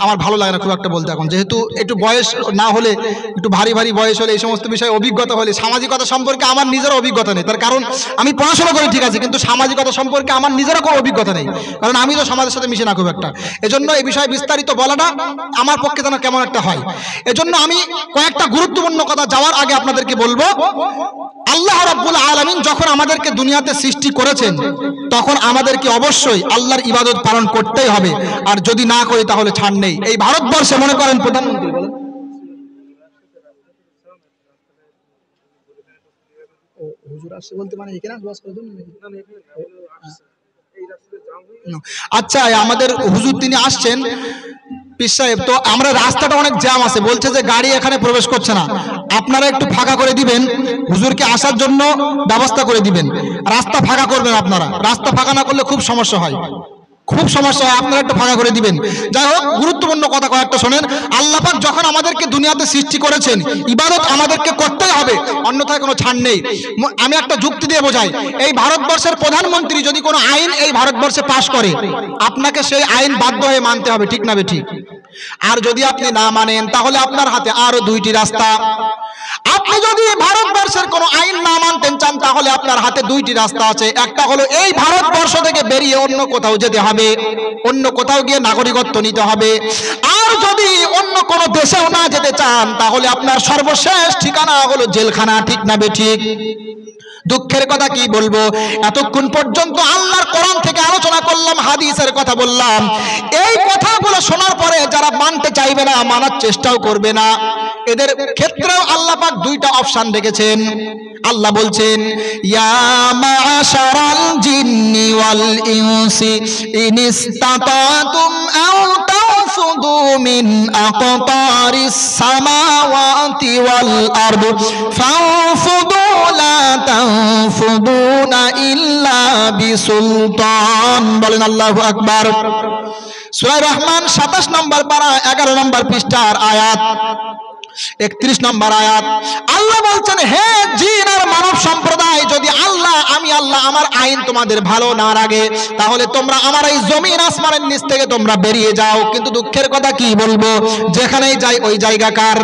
আমার ভালো লাগে না খুব একটা বলতে এখন, যেহেতু একটু বয়স না হলে, একটু ভারী ভারী বয়স হলে, এই সমস্ত বিষয়ে অভিজ্ঞতা হলে, সামাজিকতা সম্পর্কে আমার নিজের অভিজ্ঞতা নেই, তার কারণ আমি পড়াশোনা করি ঠিক আছে, কিন্তু সামাজিকতা সম্পর্কে আমার নিজেরও কোনো অভিজ্ঞতা নেই, কারণ আমি তো সমাজের সাথে মিশে না খুব একটা। এজন্য এই বিষয়ে বিস্তারিত বলাটা আমার পক্ষে যেন কেমন একটা হয়, এজন্য আমি কয়েকটা গুরুত্বপূর্ণ কথা যাওয়ার আগে আপনাদেরকে বলবো। আল্লাহ রাব্বুল আলামিন যখন আমাদেরকে দুনিয়াতে সৃষ্টি করেছেন, তখন আমাদেরকে অবশ্যই আল্লাহর ইবাদত পালন করতেই হবে, আর যদি না করি তাহলে ছাড় নেই। এই ভারতবর্ষে মনে করেন প্রধানমন্ত্রী বলেন, হুজুর আসছে বলতে মানে এখানে ওয়াজ করার জন্য নাকি? আচ্ছা, আমাদের হুজুর তিনি আসছেন পীর সাহেব, তো আমরা রাস্তাটা অনেক জ্যাম আছে, বলছে যে গাড়ি এখানে প্রবেশ করছে না, আপনারা একটু ফাঁকা করে দিবেন, হুজুরকে আসার জন্য ব্যবস্থা করে দিবেন, রাস্তা ফাঁকা করবেন আপনারা, রাস্তা ফাঁকা না করলে খুব সমস্যা হয়, খুব সমস্যা হয়, আপনারা একটু ফাঁকা করে দিবেন। যাই হোক, গুরুত্বপূর্ণ কথা কয়েকটা শোনেন। আল্লাহ পাক যখন আমাদেরকে দুনিয়াতে সৃষ্টি করেছেন, ইবাদত আমাদেরকে করতেই হবে, অন্যথায় কোনো ছাড় নেই। আমি একটা যুক্তি দিয়ে বোঝাই, এই ভারতবর্ষের প্রধানমন্ত্রী যদি কোনো আইন এই ভারতবর্ষে পাশ করে, আপনাকে সেই আইন বাধ্য হয়ে মানতে হবে, ঠিক না বেঠিক? আর যদি আপনি না মানেন, তাহলে আপনার হাতে আরো দুইটি রাস্তা। আপনি যদি ভারতবর্ষের কোনো আইন না মানতেন চান, তাহলে আপনার হাতে দুইটি রাস্তা আছে। একটা হলো এই ভারতবর্ষ থেকে বেরিয়ে অন্য কোথাও যেতে হবে, অন্য কোথাও গিয়ে নাগরিকত্ব নিতে হবে। আর যদি অন্য কোনো দেশেও না যেতে চান, তাহলে আপনার সর্বশেষ ঠিকানা হলো জেলখানা, ঠিক না বেঠিক? দুঃখের কথা কি বলবো, এতক্ষণ পর্যন্ত আল্লাহর কোরআন থেকে আলোচনা করলাম, হাদিসের কথা বললাম, এই কথাগুলো শোনার পরে যারা মানতে চাইবে না, মানার চেষ্টাও করবে না, এদের ক্ষেত্রেও আল্লাহ পাক দুইটা অপশন রেখেছেন। আল্লাহ বলছেন, ইয়া মাশারাল জিন্নি ওয়াল ইনসি ইনিস্তাতাতুম আও তাফুদু মিন আকতারিস সামাওয়াতি ওয়াল আরদ ফাফুদু লা তানফুদুনা ইল্লা বিসুলতান। বলেন আল্লাহু আকবার। সূরা রহমান 27 নম্বর পারা 11 নম্বর পৃষ্ঠার আয়াত 31 নম্বর আয়াত। আল্লাহ বলছেন, হে জিন আর মানব সম্প্রদায়, যদি আমি আল্লাহ আমার আইন তোমাদের ভালো না লাগে, তাহলে তোমরা আমার এই জমিন আসমানের নিচ থেকে তোমরা বেরিয়ে যাও। কিন্তু দুঃখের কথা কি বলবো, যেখানেই যাই ওই জায়গা কার?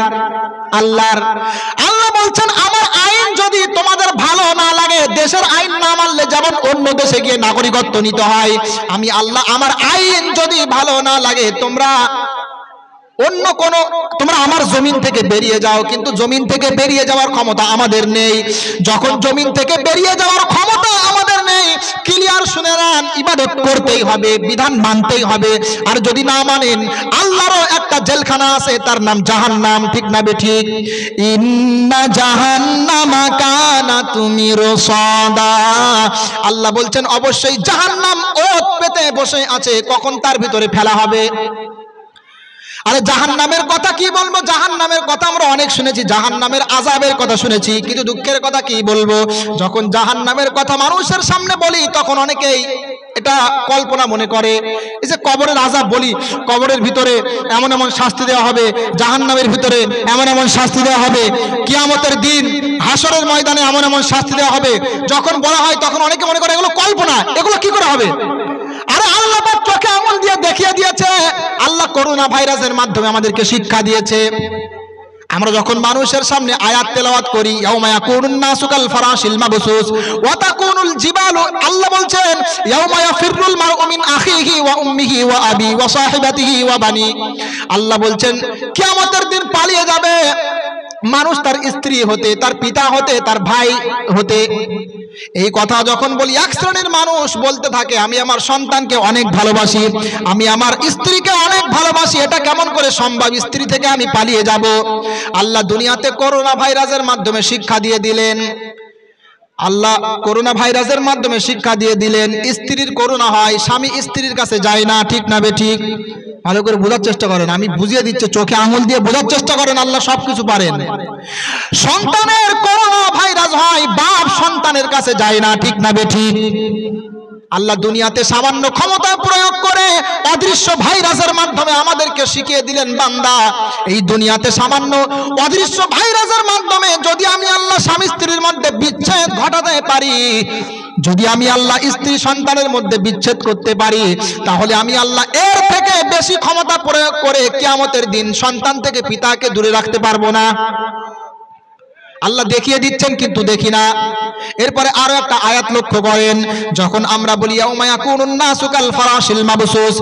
আল্লাহর। আল্লাহ বলছেন, আমার আইন যদি তোমাদের ভালো না লাগে, দেশের আইন না মানলে যেমন অন্য দেশে গিয়ে নাগরিকত্ব নিতে হয়, আমি আল্লাহ আমার আইন যদি ভালো না লাগে, তোমরা আমার জমিন থেকে বেরিয়ে যাও। কিন্তু জমিন থেকে বেরিয়ে যাওয়ার ক্ষমতা আমাদের নেই। যখন জমিন থেকে বেরিয়ে যাওয়ার ক্ষমতা আমাদের নেই, ক্লিয়ার শুনে নেন, ইবাদত করতেই হবে, বিধান মানতেই হবে। আর যদি না মানেন, আল্লাহরও একটা জেলখানা আছে, তার নাম জাহান্নাম, ঠিক না বেঠিক? ইন্না জাহান্নামা কানাত মিরসাদা। আল্লাহ বলছেন, অবশ্যই জাহান্নাম ওত পেতে বসে আছে, কখন তার ভিতরে ফেলা হবে। আরে জাহান্নামের কথা কি বলবো, জাহান্নামের কথা আমরা অনেক শুনেছি, জাহান্নামের আযাবের কথা শুনেছি, কিন্তু দুঃখের কথা কি বলবো, যখন জাহান্নামের কথা মানুষের সামনে বলি, তখন অনেকেই এটা কল্পনা মনে করে। এই যে কবরের আযাব বলি, কবরের ভিতরে এমন এমন শাস্তি দেওয়া হবে, জাহান্নামের ভিতরে এমন এমন শাস্তি দেওয়া হবে, কিয়ামতের দিন হাসরের ময়দানে এমন এমন শাস্তি দেওয়া হবে, যখন বলা হয় তখন অনেকে মনে করে এগুলো কল্পনা, এগুলো কি করে হবে? আরে আল্লাহ পাক চোখে আঙুল দিয়ে দেখিয়ে দিয়েছে। আল্লাহ করোনা ভাইরাসের মাধ্যমে আমাদেরকে শিক্ষা দিয়েছে। আমরা যখন মানুষের সামনে আয়াত তেলাওয়াত করি, ইয়াউমা ইয়াকুনুন নাসু কাল ফারাশিল মাবসুস ওয়া তাকুনুল জিবালু, আল্লাহ বলছেন ইয়াউমা ইয়াফিরুল মারউ মিন আখিহি ওয়া উম্মিহি ওয়া আবি ওয়া সাহিবাতিহি ওয়া বানি। আল্লাহ বলছেন, কিয়ামতের দিন পালিয়ে যাবে মানুষ তার স্ত্রী হতে, তার পিতা হতে, তার ভাই হতে। এই কথা যখন বলি, এক শ্রেণীর মানুষ বলতে থাকে, আমি আমার সন্তানকে অনেক ভালোবাসি, আমি আমার স্ত্রীকে অনেক ভালোবাসি, এটা কেমন করে সম্ভব, স্ত্রী থেকে আমি পালিয়ে যাব? আল্লাহ দুনিয়াতে করোনা ভাইরাসের মাধ্যমে শিক্ষা দিয়ে দিলেন, আল্লাহ করোনা ভাইরাসের মাধ্যমে শিক্ষা দিয়ে দিলেন, স্ত্রীর করোনা হয়, স্বামী স্ত্রীর কাছে যায় না, ঠিক না বেঠিক? ভালো করে বোঝার চেষ্টা করেন, আমি বুঝিয়ে দিচ্ছি, চোখে আঙুল দিয়ে বোঝার চেষ্টা করেন, আল্লাহ সবকিছু পারেন। সন্তানের করোনা ভাইরাস হয়, বাপ সন্তানের কাছে যায় না, ঠিক না বেঠিক? আল্লাহ দুনিয়াতে সামান্য ক্ষমতা প্রয়োগ করে অদৃশ্য ভাইরাসের মাধ্যমে আমাদেরকে শিখিয়ে দিলেন, বান্দা এই দুনিয়াতে সামান্য অদৃশ্য ভাইরাসের মাধ্যমে যদি আমি আল্লাহ স্বামী স্ত্রীর মধ্যে বিচ্ছেদ ঘটাতে পারি, যদি আমি আল্লাহ স্ত্রী সন্তানের মধ্যে বিচ্ছেদ করতে পারি, তাহলে আমি আল্লাহ এর থেকে বেশি ক্ষমতা প্রয়োগ করে কিয়ামতের দিন সন্তান থেকে পিতাকে দূরে রাখতে পারবো না। আল্লাহ দেখিয়ে দিচ্ছেন কিন্তু দেখি না। এরপরে আরো একটা আয়াত লক্ষ্য করেন, যখন আমরা বলি ইয়াউমা ইয়াকুনুন নাসু কাল ফারাশিল মাবসুস,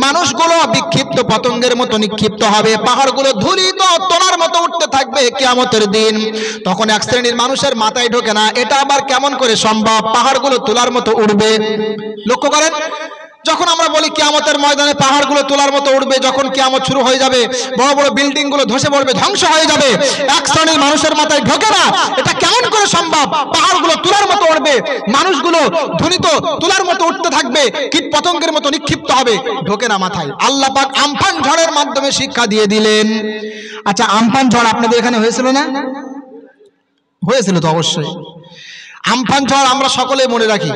মানুষগুলো বিক্ষিপ্ত পতঙ্গের মতো নিক্ষিপ্ত হবে, পাহাড়গুলো ধূলিত তোলার মতো উঠতে থাকবে কিয়ামতের দিন, তখন এক শ্রেণীর মানুষের মাথায় ঢোকে না এটা আবার কেমন করে সম্ভব, পাহাড়গুলো তোলার মতো উঠবে। লক্ষ্য করেন, যখন আমরা বলি কিয়ামতের ময়দানে পাহাড়গুলো তোলার মতো উঠবে, যখন কিয়ামত শুরু হয়ে যাবে, বড় বড় বিল্ডিং গুলো ধসে পড়বে, ধ্বংস হয়ে যাবে, এক শ্রেণীর মানুষের মাথায় ঢোকে না এটা কেমন করে সম্ভব, পাহাড়গুলো তোলার মতো উঠবে, মানুষগুলো ধ্বনিত তোলার মতো উঠতে থাকবে, কীট পতঙ্গের মতো নিক্ষিপ্ত হবে, ঢোকে না মাথায়। আল্লাহ পাক আমফান ঝড়ের মাধ্যমে শিক্ষা দিয়ে দিলেন। আচ্ছা, আমফান ঝড় আপনাদের এখানে হয়েছিল না? হয়েছিল তো অবশ্যই। আমফান ঝড় আমরা সকলে মনে রাখি,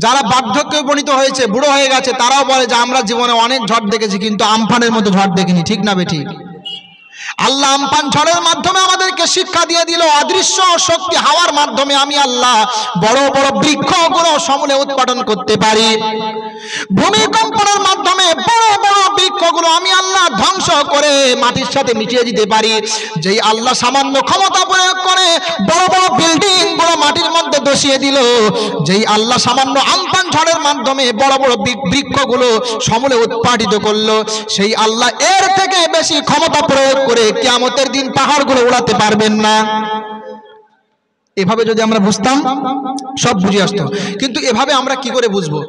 যারা বার্ধক্যে উপনীত হয়েছে, বুড়ো হয়ে গেছে, তারাও বলে যে আমরা জীবনে অনেক ঝড় দেখেছি কিন্তু আমফানের মতো ঝড় দেখিনি। ঠিক না বেঠিক? আল্লাহ আমফান ঝড়ের মাধ্যমে আমাদেরকে শিক্ষা দিয়ে দিল, অদৃশ্য শক্তি হাওয়ার মাধ্যমে আমি আল্লাহ বড় বড় বৃক্ষগুলো সমূলে উৎপাদন করতে পারি, ভূমিকম্পনের মাধ্যমে বড় বড় বৃক্ষগুলো আমি আল্লাহ ধ্বংস করে মাটির সাথে মিশিয়ে দিতে পারি। যেই আল্লাহ সামান্য ক্ষমতা প্রয়োগ করে বড় বড় বিল্ডিং গুলো মাটির মধ্যে ধসিয়ে দিল, যেই আল্লাহ সামান্য আমফান ঝড়ের মাধ্যমে বড় বড় বৃক্ষগুলো সমূলে উৎপাদিত করলো, সেই আল্লাহ এর থেকে বেশি ক্ষমতা প্রয়োগ করে কিয়ামতের দিন পাহাড়গুলো উড়াতে পারবেন না। এভাবে যদি আমরা বুঝতাম সব বুঝে আসতো, কিন্তু এভাবে আমরা কি করে বুঝবো?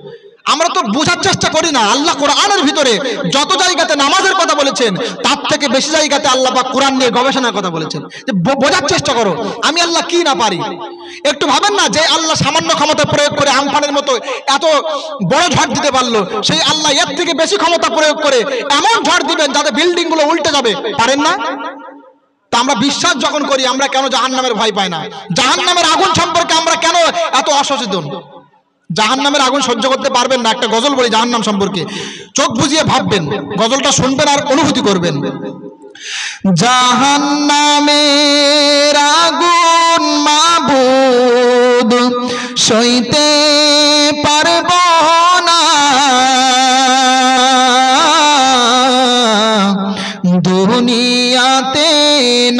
আমরা তো বোঝার চেষ্টা করি না। আল্লাহ কোরআনের ভিতরে যত জায়গাতে নামাজের কথা বলেছেন, তার থেকে বেশি জায়গাতে আল্লাহ পাক কোরআন নিয়ে গবেষণার কথা বলেছেন, যে বোঝার চেষ্টা করো আমি আল্লাহ কি না পারি। একটু ভাবেন না, যে আল্লাহ সামান্য ক্ষমতা প্রয়োগ করে আমফানের মতো এত বড় ঝড় দিতে পারলো, সেই আল্লাহ এর থেকে বেশি ক্ষমতা প্রয়োগ করে এমন ঝড় দিবেন যাতে বিল্ডিং গুলো উল্টে যাবে, পারেন না? তা আমরা বিশ্বাস যখন করি, আমরা কেন জাহান্নামের ভয় পাই না? জাহান্নামের আগুন সম্পর্কে আমরা কেন এত অসচেতন? জাহান্নামের আগুন সহ্য করতে পারবেন না। একটা গজল বলি জাহান্নাম সম্পর্কে, চোখ বুজিয়ে ভাববেন, গজলটা শুনবেন আর অনুভূতি করবেন। জাহান্নামের আগুন মাবুদ সইতে পারব না, দুনিয়াতে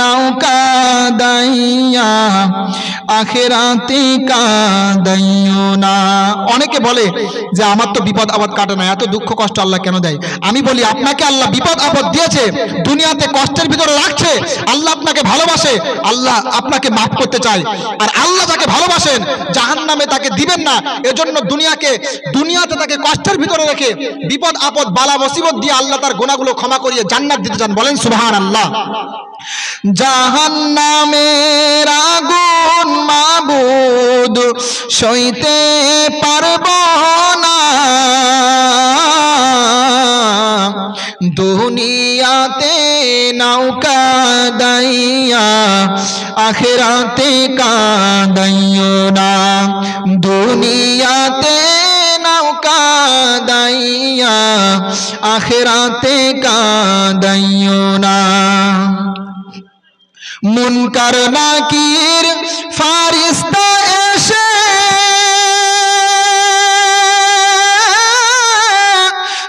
নৌকা দাইয়া আখিরাতে কাঁদাইও না। অনেকে বলে যে আমার তো বিপদ আপদ কাটে না, এত দুঃখ কষ্ট আল্লাহ কেন দেয়? আমি বলি, আপনাকে আল্লাহ বিপদ আপদ দিয়েছে, দুনিয়াতে কষ্টের ভিতরে রাখছে, আল্লাহ আপনাকে ভালোবাসে, আল্লাহ আপনাকে মাফ করতে চায়। আর আল্লাহ যাকে ভালোবাসেন জাহান্নামে তাকে দিবেন না, এজন্য দুনিয়াতে তাকে কষ্টের ভিতরে রেখে বিপদ আপদ বালা মুসিবত দিয়ে আল্লাহ তার গুনাহগুলো ক্ষমা করিয়ে জান্নাত দিতে চান। বলেন সুবহানাল্লাহ। জাহান্নামের আগুন মাবুদ সইতে পারব না, দুনিয়াতে নৌকা দাইয়া আখিরাতে কাঁদাইও না, দুনিয়াতে নৌকা দাইয়া আখিরাতে কাঁদাইও না। মুনকার নাকির ফারিস্তা এসে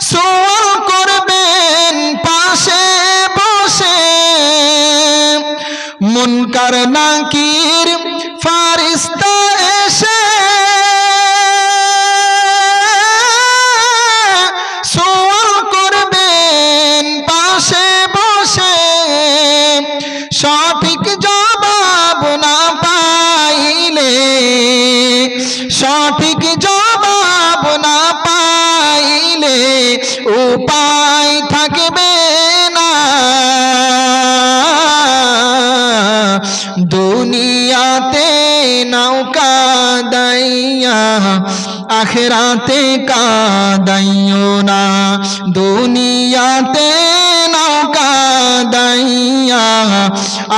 সওয়াল করবেন পাশে বসে, মুনকার নাকির ফারিস্তা এসে সওয়াল করবেন পাশে বসে, সঠিক জবাব না পাইলে, সঠিক জবাব না পাইলে উপায় থাকবে না, দুনিয়াতে নৌকা দাইয়া আখিরাতে কাঁদাইও না, দুনিয়াতে নৌকা দাইয়া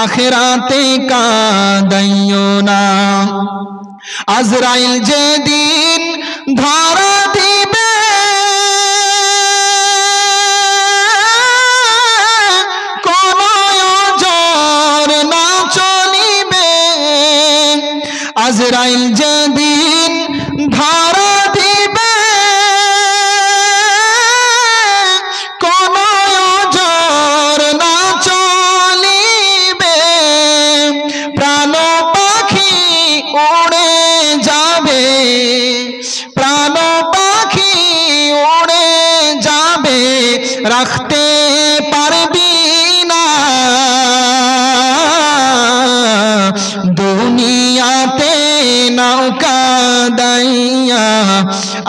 আখিরাতে কাঁদাইও না। আজরাইল যেদিন ধরা আজরাইল যেদিন ধরা দিবে কোন ওজর না চলিবে প্রাণ পাখি উড়ে যাবে প্রাণ পাখি উড়ে যাবে রাখতে পারবি না দুনিয়াতে নৌকা দাইয়া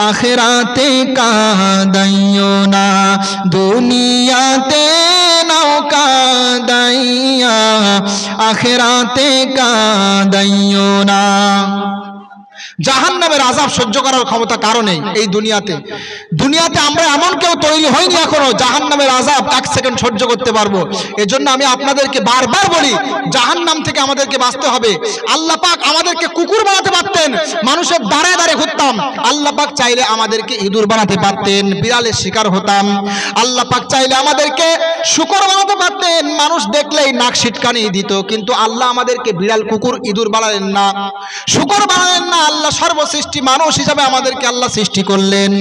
আখিরাতে কাঁদাইও না দুনিয়াতে নৌকা দাইয়া আখিরাতে কাঁদাইও না জাহান্নামের আযাব সহ্য করার ক্ষমতা কারণে এই দুনিয়াতে আমরা এমন কেউ তৈরি হয়নি এখনো জাহান্নামের আযাব এক সেকেন্ড সহ্য করতে পারবো। এজন্য আমি আপনাদেরকে বারবার বলি জাহান্নাম থেকে আমাদেরকে বাঁচতে হবে। আল্লাহ পাক আমাদেরকে কুকুর বানাতে পারতেন, মানুষের দাঁড়ায় দাঁড়ায় ঘুরতাম। আল্লাহ পাক চাইলে আমাদেরকে ইঁদুর বানাতে পারতেন, বিড়ালের শিকার হতাম। আল্লাহ পাক চাইলে আমাদেরকে শূকর বানাতে পারতেন, মানুষ দেখলেই নাক সিটকানি দিত। কিন্তু আল্লাহ আমাদেরকে বিড়াল কুকুর ইঁদুর বানালেন না, শূকর বানালেন না। আল্লাহ সর্বসৃষ্টি মানুষ হিসাবে আমাদেরকে আল্লাহ সৃষ্টি করলেন।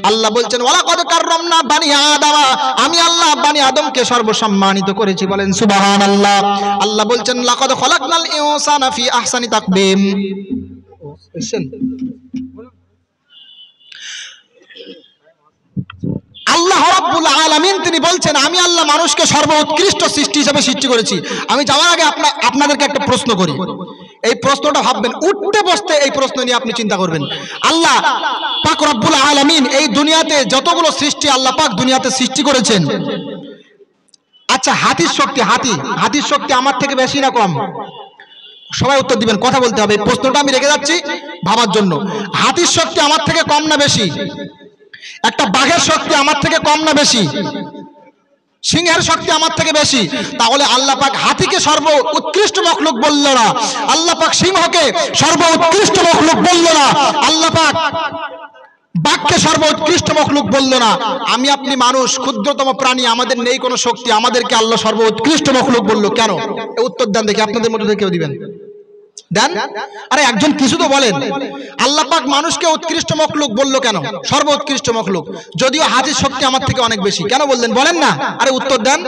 আল্লাহ বলছেন ওয়ালাকাদ কাররামনা বানি আদম, আমি আল্লাহ বানি আদমকে সর্বসম্মানিত করেছি। বলেন সুবহানাল্লাহ। আল্লাহ বলছেন লাকাদ খলাকনাল ইনসানা ফি আহসানি তাকবীম। আল্লাহ রাব্বুল আলামিন তিনি বলছেন আমি আল্লাহ মানুষকে সর্বোৎকৃষ্ট সৃষ্টি হিসেবে সৃষ্টি করেছি। আমি যাওয়ার আগে আপনাদেরকে একটা প্রশ্ন করি, এই প্রশ্নটা ভাববেন, উঠতে বসতে এই প্রশ্ন নিয়ে আপনি চিন্তা করবেন। আল্লাহ পাক রব্বুল আলামিন এই দুনিয়াতে যতগুলো সৃষ্টি আল্লাহ পাক দুনিয়াতে সৃষ্টি করেছেন, আচ্ছা হাতির শক্তি আমার থেকে বেশি না কম? সবাই উত্তর দিবেন, কথা বলতে হবে। প্রশ্নটা আমি রেখে যাচ্ছি ভাবার জন্য। হাতির শক্তি আমার থেকে কম না বেশি? একটা বাঘের শক্তি আমার থেকে কম না বেশি? সিংহের শক্তি আমার থেকে বেশি? তাহলে আল্লাহ পাক হাতিকে সর্ব উৎকৃষ্ট মখলুক বলল না, আল্লাহ পাক সিংহকে সর্ব উৎকৃষ্ট মখলুক বলল না, আল্লাহ পাক বাঘকে সর্ব উৎকৃষ্ট মখলুক বলল না। আমি আপনি মানুষ ক্ষুদ্রতম প্রাণী, আমাদের নেই কোনো শক্তি, আমাদেরকে আল্লাহ সর্ব উৎকৃষ্ট মখলুক বলল কেন? উত্তর দেন দেখি, আপনাদের মধ্যে থেকে কেউ দিবেন? দেন, আরে একজন কিছু তো বলেন। আল্লাহ পাক মানুষকে উৎকৃষ্ট মখলুক বললো কেন, সর্ব উৎকৃষ্ট মখলুক? যদিও হাতির শক্তি আমার থেকে অনেক বেশি, কেন বললেন বলেন না? আরে উত্তর দেন।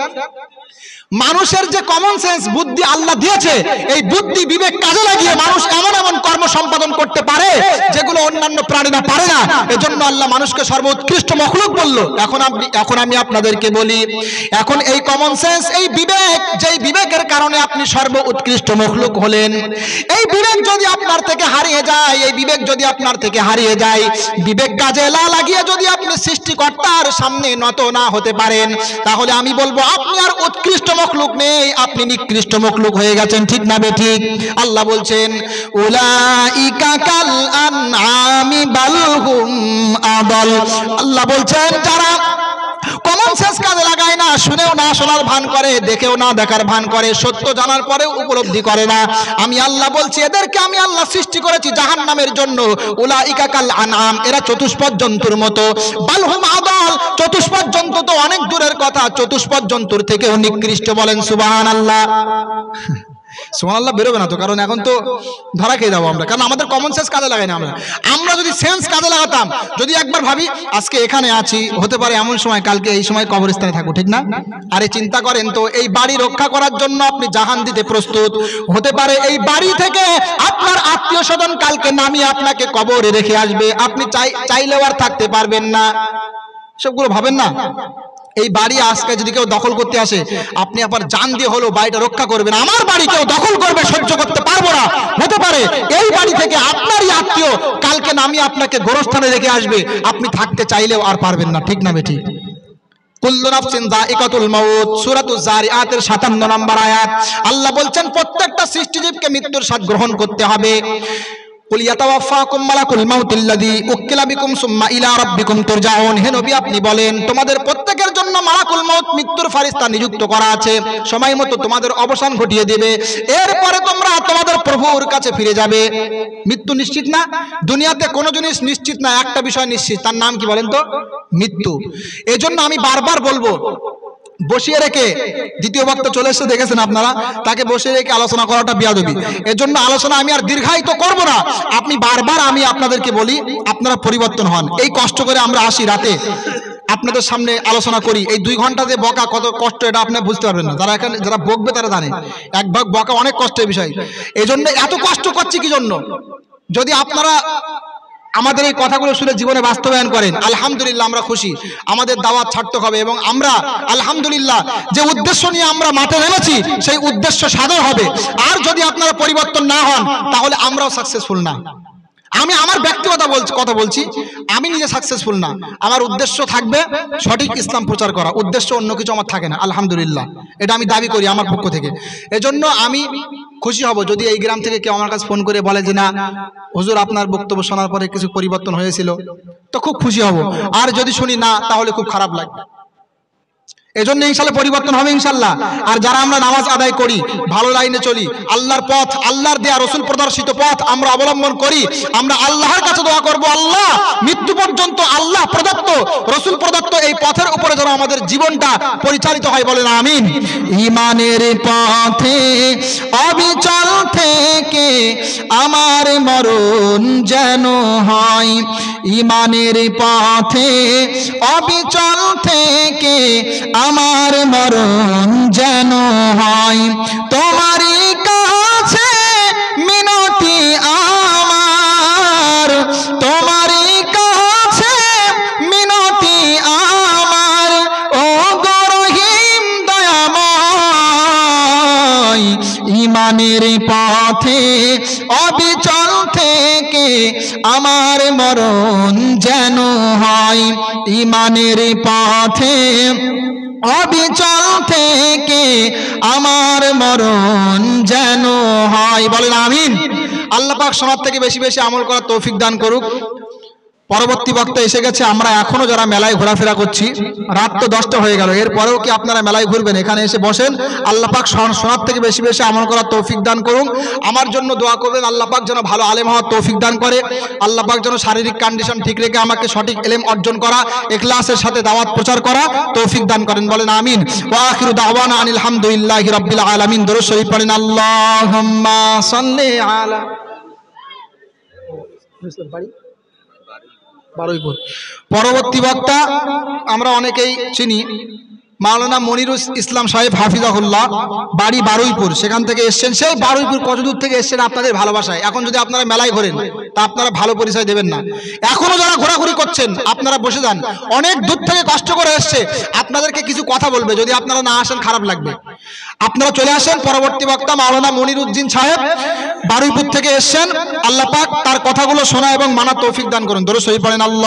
মানুষের যে কমন সেন্স বুদ্ধি আল্লাহ দিয়েছে, এই বুদ্ধি বিবেক কাজে লাগিয়ে মানুষ এমন এমন কর্ম সম্পাদন করতে পারে যেগুলো অন্যান্য প্রাণীরা পারে না। এজন্য আল্লাহ মানুষকে সর্বোৎকৃষ্ট মখলুক বলল। এখন আমি আপনাদেরকে বলি, এখন এই কমন সেন্স, এই বিবেক, যেই বিবেকের কারণে আপনি সর্ব উৎকৃষ্ট মখলুক হলেন, এই বিবেক যদি আপনার থেকে হারিয়ে যায়, এই বিবেক যদি আপনার থেকে হারিয়ে যায়, বিবেক কাজে না লাগিয়ে যদি আপনি সৃষ্টিকর্তার সামনে নত না হতে পারেন, তাহলে আমি বলবো আপনি আর উৎকৃষ্ট মখলুক নেই, আপনি নিকৃষ্ট মখলুক হয়ে গেছেন। ঠিক না বেঠিক? আল্লাহ বলছেন উলাইকা কাল আনআমি বাল হুম আদাল। আল্লাহ বলছেন যারা কমন সেন্স কাজে লাগায় না, শুনেও না শোনার ভান করে, দেখেও না দেখার ভান করে, সত্য জানার পরেও উপলব্ধি করে না, আমি আল্লাহ বলছি এদেরকে আমি আল্লাহ সৃষ্টি করেছি জাহান্নামের জন্য। উলাইকা কাল আনআম, এরা চতুষ্পদ জন্তুর মতো। বাল হুম আদাল, চতুষ্পদ জন্তু তো অনেক দূরের কথা, চতুষ্পদ জন্তুর থেকেও নিকৃষ্ট। বলেন সুবহানাল্লাহ। সুবহানাল্লাহ বেরোবে না তো, কারণ এখন তো ধরা খেয়ে যাবো আমরা, কারণ আমাদের কমন সেন্স কাজে লাগাই না। আমরা যদি সেন্স কাজে লাগাতাম, যদি একবার ভাবি আজকে এখানে আছি, হতে পারে এমন সময় কালকে এই সময় কবরস্থানে থাকবো, ঠিক না? আরে চিন্তা করেন তো, এই বাড়ি রক্ষা করার জন্য আপনি জাহান দিতে প্রস্তুত, হতে পারে এই বাড়ি থেকে আপনার আত্মীয় স্বজন কালকে নামিয়ে আপনাকে কবরে রেখে আসবে, আপনি চাইলেও আর থাকতে পারবেন না। সবগুলো ভাবেন না? এই বাড়ি আজকে যদি কেউ দখল করতে আসে, আপনি আবার জান দিয়ে হলো বাড়িটা রক্ষা করবেন। আমার বাড়ি কেউ দখল করবে, সহ্য করতে পারবো না। হতে পারে এই বাড়ি থেকে আপনারই আত্মীয় কালকে নামিয়ে আপনাকে গোরস্থানে রেখে আসবে, আপনি থাকতে চাইলেও আর পারবেন না। ঠিক না বেঠিক? কুল্লু নাফসিন যায়িকাতুল মাউত, সূরাতুজ যারিয়াতের 57 নম্বর আয়াত। আল্লাহ বলছেন প্রত্যেকটা সৃষ্টিজীবকে মৃত্যুর স্বাদ গ্রহণ করতে হবে। কুল ইয়াতাওয়াফাকুম মালাকুল মাউতিল্লাযী উক্কিলা বিকুম সুম্মা ইলা রাব্বিকুম তুরজাউন। হে নবী আপনি বলেন তোমাদের প্রত্যেকের জন্য মালাকুল মাউত মৃত্যুর ফেরেশতা নিযুক্ত করা আছে, সময় মতো তোমাদের অবসান ঘটিয়ে দেবে, এরপরে তোমরা তোমাদের প্রভুর কাছে ফিরে যাবে। মৃত্যু নিশ্চিত না? দুনিয়াতে কোনো জিনিস নিশ্চিত না, একটা বিষয় নিশ্চিত, তার নাম কি বলেন তো? মৃত্যু। এজন্য আমি বারবার বলবো বসিয়ে রেখে, দ্বিতীয় বক্তা চলে এসে দেখেছেন আপনারা, তাকে বসিয়ে রেখে আলোচনা করাটা বিয়াদবি। এজন্য আলোচনা আমি আর দীর্ঘায়িত করব না। আপনি বারবার আমি আপনাদেরকে বলি, আপনারা পরিবর্তন হন। এই কষ্ট করে আমরা আসি রাতে আপনাদের সামনে আলোচনা করি, এই 2 ঘন্টা যে বকা কত কষ্ট এটা আপনি বুঝতে পারবেন না। যারা এখানে যারা বকবে তারা জানে এক ভাগ বকা অনেক কষ্টের বিষয়। এই জন্য এত কষ্ট করছি কি জন্য? যদি আপনারা আমাদের এই কথাগুলো শুনে জীবনে বাস্তবায়ন করেন, আলহামদুলিল্লাহ আমরা খুশি। আমাদের দাওয়াত সার্থক হবে এবং আমরা আলহামদুলিল্লাহ যে উদ্দেশ্য নিয়ে আমরা মাঠে নেমেছি সেই উদ্দেশ্য সাধন হবে। আর যদি আপনারা পরিবর্তন না হন তাহলে আমরাও সাকসেসফুল না। আমি আমার ব্যক্তিগত কথা বলছি, আমি নিজে সাকসেসফুল না। আমার উদ্দেশ্য থাকবে সঠিক ইসলাম প্রচার করা, উদ্দেশ্য অন্য কিছু আমার থাকে না, আলহামদুলিল্লাহ। এটা আমি দাবি করি আমার পক্ষ থেকে। এজন্য আমি খুশি হব যদি এই গ্রাম থেকে কেউ আমার কাছে ফোন করে বলে যে না হুজুর আপনার বক্তব্য শোনার পরে কিছু পরিবর্তন হয়েছিল, তো খুব খুশি হব। আর যদি শুনি না তাহলে খুব খারাপ লাগবে। এজন্য ইনশাআল্লাহ পরিবর্তন হবে ইনশাআল্লাহ। আর যারা আমরা নামাজ আদায় করি, ভালো লাইনে চলি, আল্লাহর পথ, আল্লাহর দেয়া রসুল প্রদর্শিত পথ আমরা অবলম্বন করি, আমরা আল্লাহর কাছে দোয়া করব, আল্লাহ মৃত্যু পর্যন্ত আল্লাহ প্রদত্ত রসুল প্রদত্ত এই পথের উপরে যেন আমাদের জীবনটা পরিচালিত হয়, বলেন আমিন। ঈমানের পথে অবিচল থেকে আমার মরণ যেন হয়, ঈমানের পথে অবিচল থেকে আমার মরণ যেন হয়, তোমারই কাছে মিনতি আমার, তোমারই কাছে মিনতি আমার, ও গো রহিম দয়াময়। ঈমানের পথে অবিচল থেকে আমার মরণ যেন হয়, ঈমানের পথে অবিচল থেকে আমার মরণ যেন হয়, বলেন আমিন। আল্লাহ পাক সবার থেকে বেশি বেশি আমল করার তৌফিক দান করুক। পরবর্তী বক্তা এসে গেছে। আমরা এখনো যারা মেলায় ঘোরাফেরা করছি, রাত তো 10টা হয়ে গেল, এরপরেও কি আপনারা মেলায় ঘুরবেন? এখানে এসে বসেন। আল্লাহ পাক শোনার থেকে বেশি বেশি আমল করার তৌফিক দান করুন। আমার জন্য দোয়া করবেন, আল্লাহ পাক যেন ভালো আলেম হওয়ার তৌফিক দান করে। আল্লাহ পাক যেন শারীরিক কন্ডিশন ঠিক রেখে আমাকে সঠিক ইলম অর্জন করা, ইখলাসের সাথে দাওয়াত প্রচার করা তৌফিক দান করেন, বলেন আমিন। ওয়া আখিরু দাওয়ানা আনিল হামদুলিল্লাহি রাব্বিল আলামিন। দরুদ শরীফ পড়েন, আল্লাহুম্মা সাল্লি আলা বারুইপুর। পরবর্তী বক্তা আমরা অনেকেই চিনি, মাওলানা মনিরুল ইসলাম সাহেব হাফিজাহুল্লাহ, বাড়ি বারুইপুর। সেখান থেকে এসছেন। সেই বারুইপুর কত দূর থেকে এসছেন আপনাদের ভালোবাসায়। এখন যদি আপনারা মেলায় ঘোরেন তা আপনারা ভালো পরিচয় দেবেন না। এখনো যারা ঘোরাঘুরি করছেন আপনারা বসে যান, অনেক দূর থেকে কষ্ট করে এসছে, আপনাদেরকে কিছু কথা বলবে, যদি আপনারা না আসেন খারাপ লাগবে। আপনারা চলে আসেন। পরবর্তী বক্তা মাওলানা মনিরুদ্দিন সাহেব বারুইপুর থেকে এসছেন। আল্লাহ পাক তার কথাগুলো শোনা এবং মানার তৌফিক দান করুন। দরুদ শরীফ পড়েন, আল্লাহ